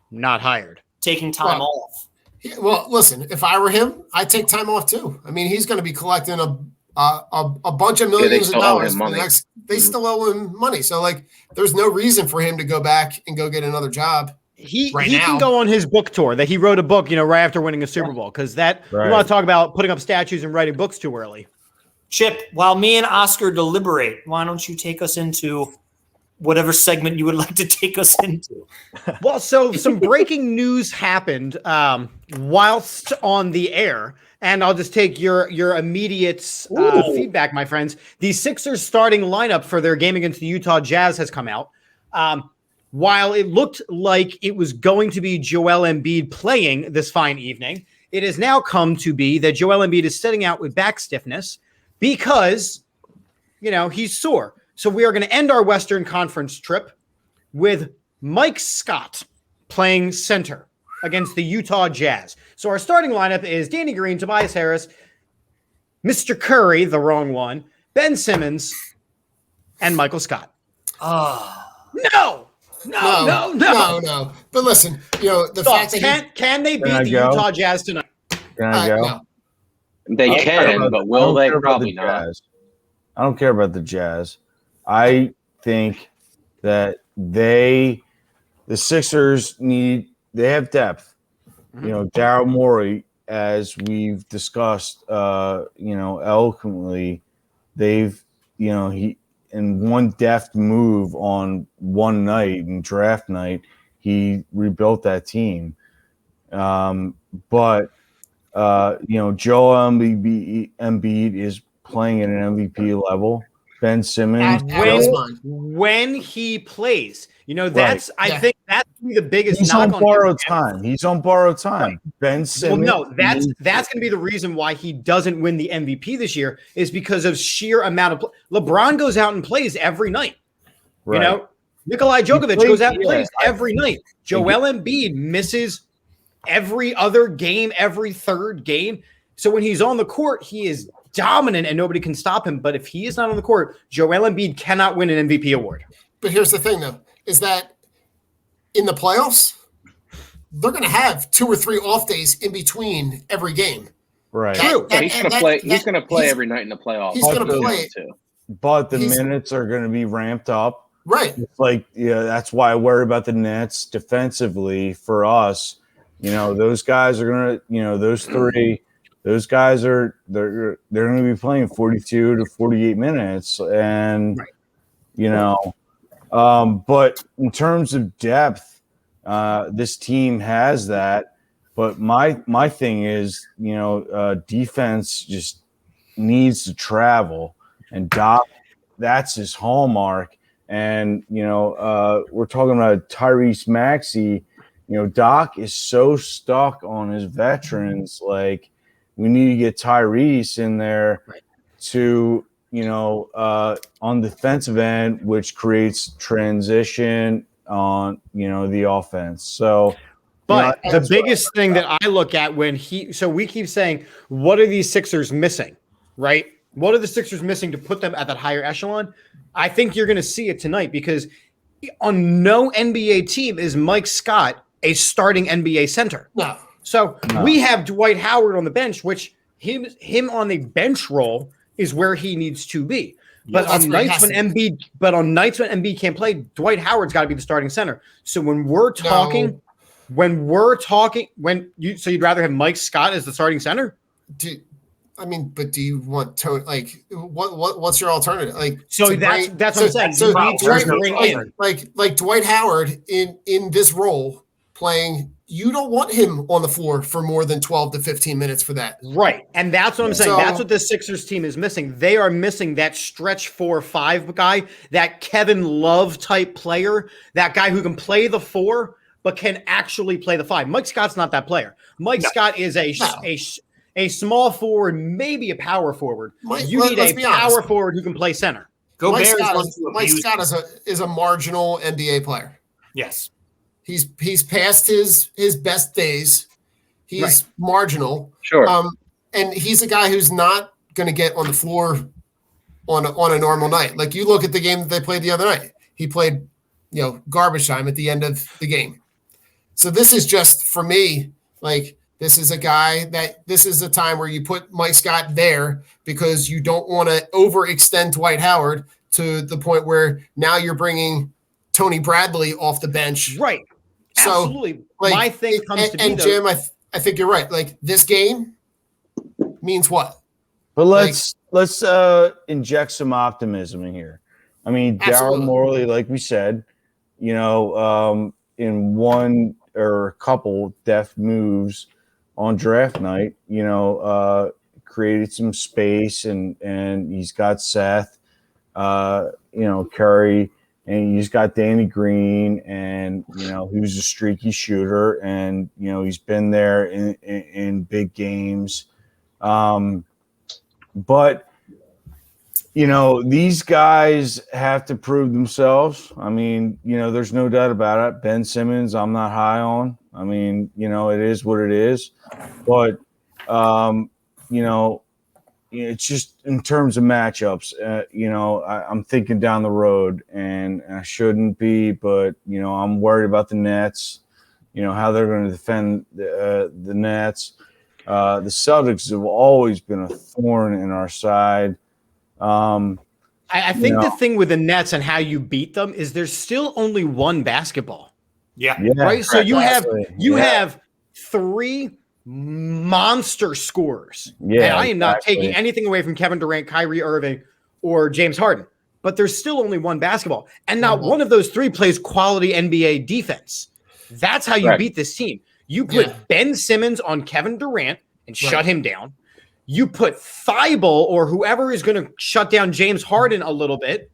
not hired. Taking time off. Yeah, well, listen, if I were him, I'd take time off too. I mean, he's going to be collecting a bunch of millions of dollars. They still owe him money. So, like, there's no reason for him to go back and go get another job. He can go on his book tour that he wrote a book, right after winning a Super Bowl, because you want to talk about putting up statues and writing books too early. Chip, while me and Oscar deliberate, why don't you take us into whatever segment you would like to take us into? Well, so some breaking news happened whilst on the air, and I'll just take your immediate feedback, my friends. The Sixers starting lineup for their game against the Utah Jazz has come out. While it looked like it was going to be Joel Embiid playing this fine evening, it has now come to be that Joel Embiid is sitting out with back stiffness because, he's sore. So we are going to end our Western Conference trip with Mike Scott playing center against the Utah Jazz. So our starting lineup is Danny Green, Tobias Harris, Mr. Curry, the wrong one, Ben Simmons, and Michael Scott. No. But listen, the fact that can they beat the Utah Jazz tonight? Can I go? No. They can, but will they? Probably not. I don't care about the Jazz. I think that the Sixers they have depth. Daryl Morey, as we've discussed, eloquently, they've, he, in one deft move on one night and draft night, he rebuilt that team. But Joel Embiid is playing at an MVP level. Ben Simmons, when he plays, that's I think that's the biggest. He's on borrowed time. Right. Ben Simmons. Well, no, that's going to be the reason why he doesn't win the MVP this year is because of sheer amount of LeBron goes out and plays every night. Right. Nikolai Djokovic goes out and plays every night. Joel Embiid misses every other game, every third game. So when he's on the court, he is dominant and nobody can stop him. But if he is not on the court, Joel Embiid cannot win an MVP award. But here's the thing, though, is that in the playoffs, they're going to have 2 or 3 off days in between every game. Right. He's going to play. He's going to play every night in the playoffs. He's going to play too. But the minutes are going to be ramped up. Right. It's like, that's why I worry about the Nets defensively for us. Those guys are going to, those three. Those guys they're going to be playing 42 to 48 minutes, and but in terms of depth, this team has that. But my thing is, defense just needs to travel, and Doc, that's his hallmark. And we're talking about Tyrese Maxey. Doc is so stuck on his veterans, like. We need to get Tyrese in there to, on the defensive end, which creates transition on, the offense. So, but the biggest thing that I look at we keep saying, what are these Sixers missing, right? What are the Sixers missing to put them at that higher echelon? I think you're going to see it tonight because on no NBA team is Mike Scott a starting NBA center. No. So we have Dwight Howard on the bench, which him on the bench role is where he needs to be. But on nights when Embiid can't play, Dwight Howard's got to be the starting center. So when you'd rather have Mike Scott as the starting center? Do you want Tony? Like, what's your alternative? Like, that's what I'm saying. Like Dwight Howard in this role playing. You don't want him on the floor for more than 12 to 15 minutes for that. Right. And that's what I'm saying. That's what the Sixers team is missing. They are missing that stretch 4-5 guy, that Kevin Love type player, that guy who can play the 4, but can actually play the 5. Mike Scott's not that player. Scott is a small forward, maybe a power forward. You need a power forward who can play center. Mike Scott is a marginal NBA player. Yes. He's past his best days. He's marginal. Sure. And he's a guy who's not going to get on the floor on a normal night. Like, you look at the game that they played the other night. He played, garbage time at the end of the game. So this is just, for me, like, this is a guy this is a time where you put Mike Scott there because you don't want to overextend Dwight Howard to the point where now you're bringing Tony Bradley off the bench. Right. So, absolutely. My thing comes to be, Jim, I think you're right. Like, this game means what? But let's inject some optimism in here. I mean, Daryl Morley, like we said, in one or a couple deft moves on draft night, created some space and he's got Seth, Curry. And he's got Danny Green, and he was a streaky shooter, and he's been there in big games. But these guys have to prove themselves. I mean, there's no doubt about it. Ben Simmons, I'm not high on. I mean, it is what it is. But it's just in terms of matchups, I'm thinking down the road, and I shouldn't be, but, I'm worried about the Nets, how they're going to defend the Nets. The Celtics have always been a thorn in our side. I think the thing with the Nets and how you beat them is there's still only one basketball. Yeah. Right. So you have 3 monster scorers. Yeah, and I am not taking anything away from Kevin Durant, Kyrie Irving, or James Harden, but there's still only one basketball, and not one of those 3 plays quality NBA defense. That's how you beat this team. You put Ben Simmons on Kevin Durant and shut him down. You put Thibault or whoever is going to shut down James Harden a little bit,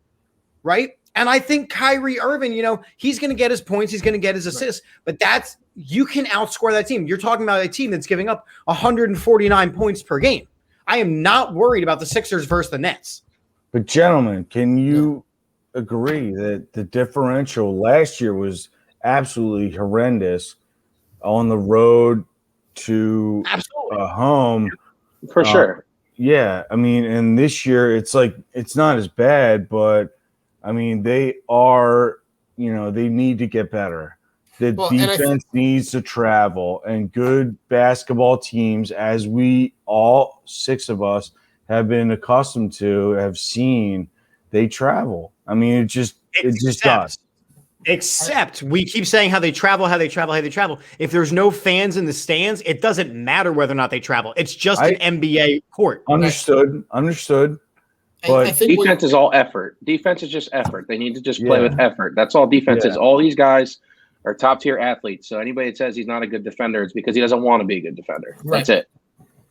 right? And I think Kyrie Irving, he's going to get his points, he's going to get his assists, but you can outscore that team. You're talking about a team that's giving up 149 points per game. I am not worried about the Sixers versus the Nets. But gentlemen, can you agree that the differential last year was absolutely horrendous on the road to home? For sure. Yeah. I mean, and this year it's like, it's not as bad, but I mean, they are, they need to get better. The defense needs to travel, and good basketball teams, as we all 6 of us have been accustomed to, have seen, they travel. I mean, it just does. Except we keep saying how they travel. If there's no fans in the stands, it doesn't matter whether or not they travel. It's just an NBA court. Understood. But I think defense is all effort. Defense is just effort. They need to just play with effort. That's all defense is. All these guys are top tier athletes. So anybody that says he's not a good defender, it's because he doesn't want to be a good defender. Right. That's it.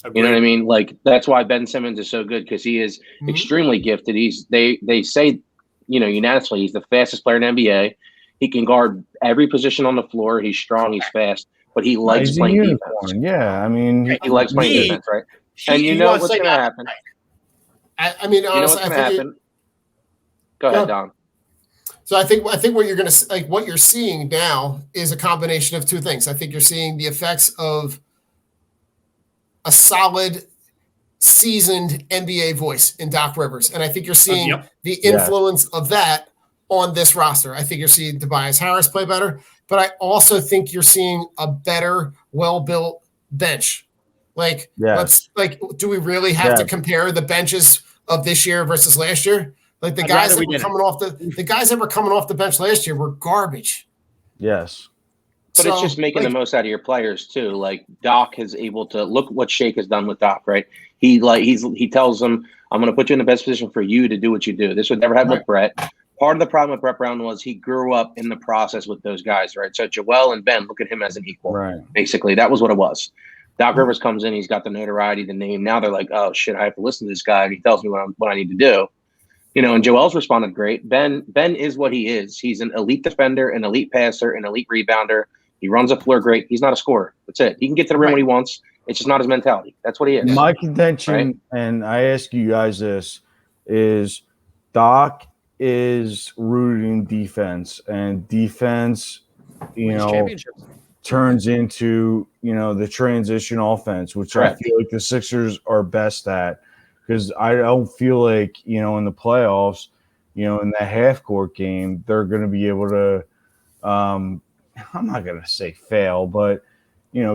Agreed. You know what I mean? Like, that's why Ben Simmons is so good, because he is extremely gifted. They say, unanimously, he's the fastest player in the NBA. He can guard every position on the floor. He's strong. He's fast, but he likes playing defense. Yeah, I mean, he likes playing defense, right? And what's going to happen. I mean, honestly, what's going to happen. Go ahead, Don. So I think what you're seeing now is a combination of 2 things. I think you're seeing the effects of a solid, seasoned NBA voice in Doc Rivers, and I think you're seeing the influence of that on this roster. I think you're seeing Tobias Harris play better, but I also think you're seeing a better, well-built bench. Do we really have to compare the benches of this year versus last year? Like the guys that were coming off the guys that were coming off the bench last year were garbage. Yes. But it's just making the most out of your players too. Like Doc is able to look what Shake has done with Doc, right? He tells them, I'm going to put you in the best position for you to do what you do. This would never happen with Brett. Part of the problem with Brett Brown was he grew up in the process with those guys, right? So Joel and Ben look at him as an equal. Right. Basically, that was what it was. Doc Rivers comes in, he's got the notoriety, the name. Now they're like, oh shit, I have to listen to this guy, and he tells me what I need to do. And Joel's responded great. Ben is what he is. He's an elite defender, an elite passer, an elite rebounder. He runs a floor great. He's not a scorer. That's it. He can get to the rim when he wants. It's just not his mentality. That's what he is. My contention, and I ask you guys this, is Doc is rooted in defense, and defense, turns into, the transition offense, which I feel like the Sixers are best at, because I don't feel like, in the playoffs, in that half-court game, they're going to be able to, I'm not going to say fail, but,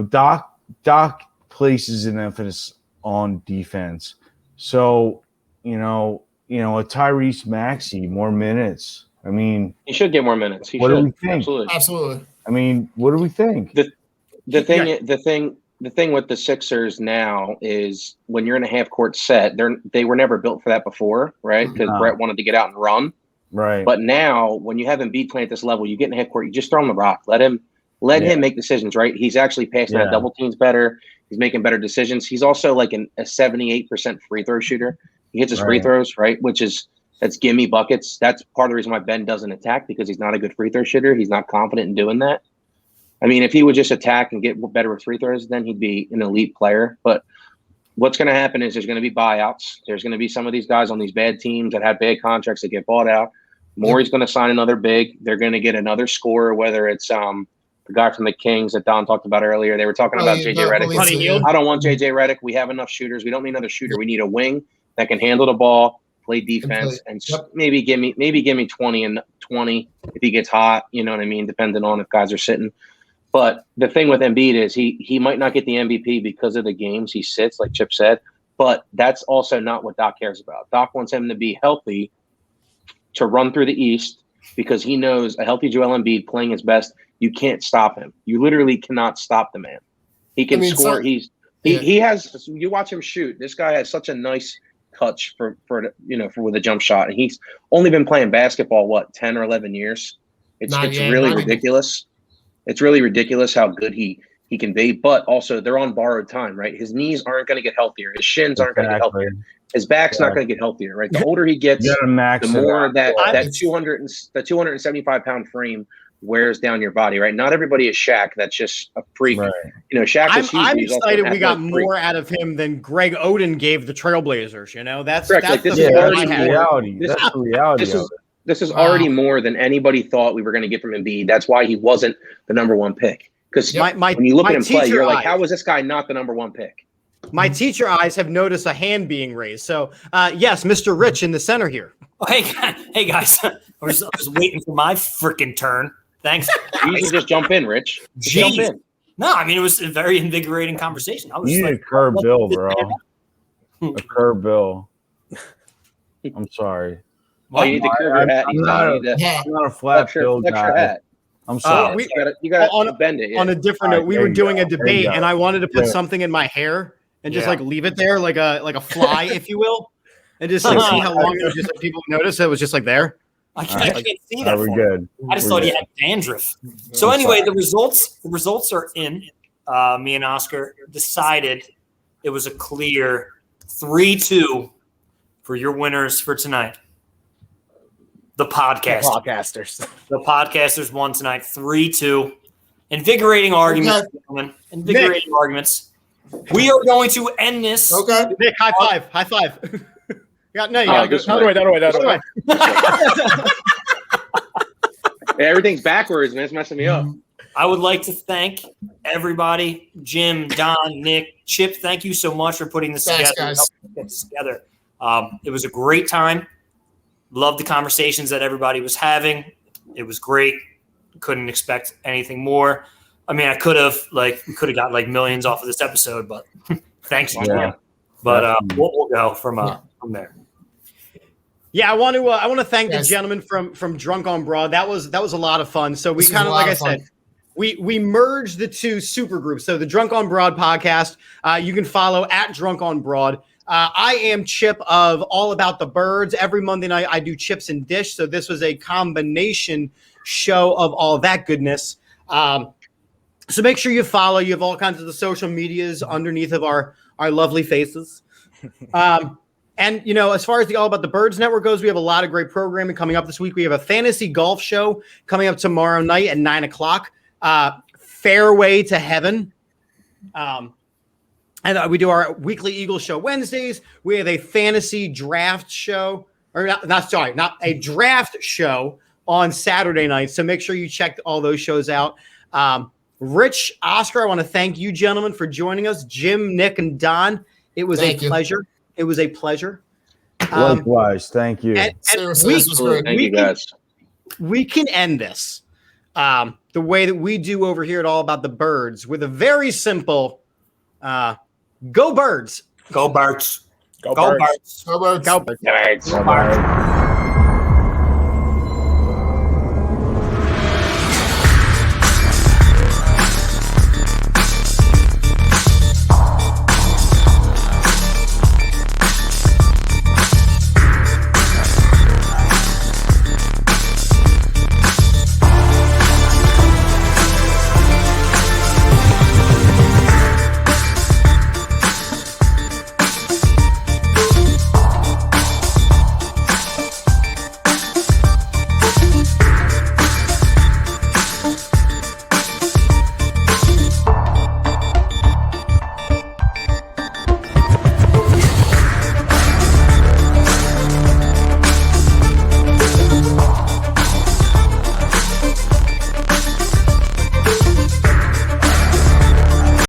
Doc places an emphasis on defense. So, a Tyrese Maxey, more minutes. I mean, he should get more minutes. What do we think? Absolutely. I mean, what do we think? The thing with the Sixers now is when you're in a half court set, they were never built for that before, right? Because Brett wanted to get out and run. Right. But now when you have Embiid playing at this level, you get in a half court, you just throw him the rock. Let him make decisions, right? He's actually passing out double teams better. He's making better decisions. He's also like a 78% free throw shooter. He hits his free throws, right? That's gimme buckets. That's part of the reason why Ben doesn't attack, because he's not a good free throw shooter. He's not confident in doing that. I mean, if he would just attack and get better with free throws, then he'd be an elite player. But what's going to happen is there's going to be buyouts. There's going to be some of these guys on these bad teams that have bad contracts that get bought out. Morey's going to sign another big. They're going to get another scorer, whether it's the guy from the Kings that Don talked about earlier. They were talking about J.J. Redick. I don't want J.J. Redick. We have enough shooters. We don't need another shooter. We need a wing that can handle the ball, play defense, and maybe give me 20 and 20 if he gets hot. You know what I mean? Depending on if guys are sitting. But the thing with Embiid is he might not get the MVP because of the games he sits, like Chip said. But that's also not what Doc cares about. Doc wants him to be healthy to run through the East, because he knows a healthy Joel Embiid playing his best, you can't stop him. You literally cannot stop the man. He can score. He has. You watch him shoot. This guy has such a nice touch for with a jump shot, and he's only been playing basketball 10 or 11 years. It's really ridiculous. It's really ridiculous how good he can be, but also they're on borrowed time, right? His knees aren't going to get healthier. His shins aren't going to get healthier. His back's not going to get healthier, right? The older he gets, the more that 275-pound frame wears down your body, right? Not everybody is Shaq. That's just a freak. Right. Shaq is huge. I'm excited we got more out of him than Greg Oden gave the Trailblazers. That's correct. That's this the reality. That's the reality. This is already more than anybody thought we were going to get from Embiid. That's why he wasn't the number one pick. Because when you look at him play, you're like, how was this guy not the number one pick? My teacher eyes have noticed a hand being raised. So, yes, Mr. Rich in the center here. Oh, hey guys. I was waiting for my freaking turn. Thanks. You can just jump in, Rich. Jump in. No, I mean, it was a very invigorating conversation. I was you need a curb bill, bro. A curb bill. I'm sorry. Well, you need to curb your hat. I'm not a flat bill guy. Hat. I'm sorry. You got to bend it. Yeah. On a different note, we were doing a debate, and I wanted to put something in my hair and just leave it there, like a fly, if you will, and just see how long it was. Just people notice it was just there. I can't see that. We're good. I just thought he had dandruff. So anyway, the results are in. Me and Oscar decided it was a clear 3-2 for your winners for tonight. The podcasters. The podcasters won tonight 3-2. Invigorating arguments, gentlemen. Invigorating arguments. We are going to end this. Okay. Nick, high five. You gotta go. That way. Everything's backwards, man. It's messing me up. I would like to thank everybody. Jim, Don, Nick, Chip, thank you so much for putting this together. It was a great time. Loved the conversations that everybody was having. It was great. Couldn't expect anything more. I mean, we could have got millions off of this episode, but thanks. Yeah. But we'll go from there. Yeah, I want to thank the gentleman from Drunk on Broad. That was a lot of fun. So we kind of, like I said, we merged the two super groups. So the Drunk on Broad podcast, you can follow at Drunk on Broad. I am Chip of All About the Birds. Every Monday night I do Chips and Dish. So this was a combination show of all that goodness. So make sure you follow. You have all kinds of the social medias underneath of our lovely faces. And, you know, as far as the All About the Birds Network goes, we have a lot of great programming coming up this week. We have a fantasy golf show coming up tomorrow night at 9:00. Fairway to Heaven. And we do our weekly Eagles show Wednesdays. We have a fantasy draft show, or not a draft show on Saturday night. So make sure you check all those shows out. Rich, Oscar, I want to thank you, gentlemen, for joining us. Jim, Nick, and Don, it was a pleasure. It was a pleasure. Likewise, thank you. And seriously, this was great. Thank you, guys. We can end this the way that we do over here at All About the Birds with a very simple go Birds. Go Birds. Go Birds. Go Birds. All right.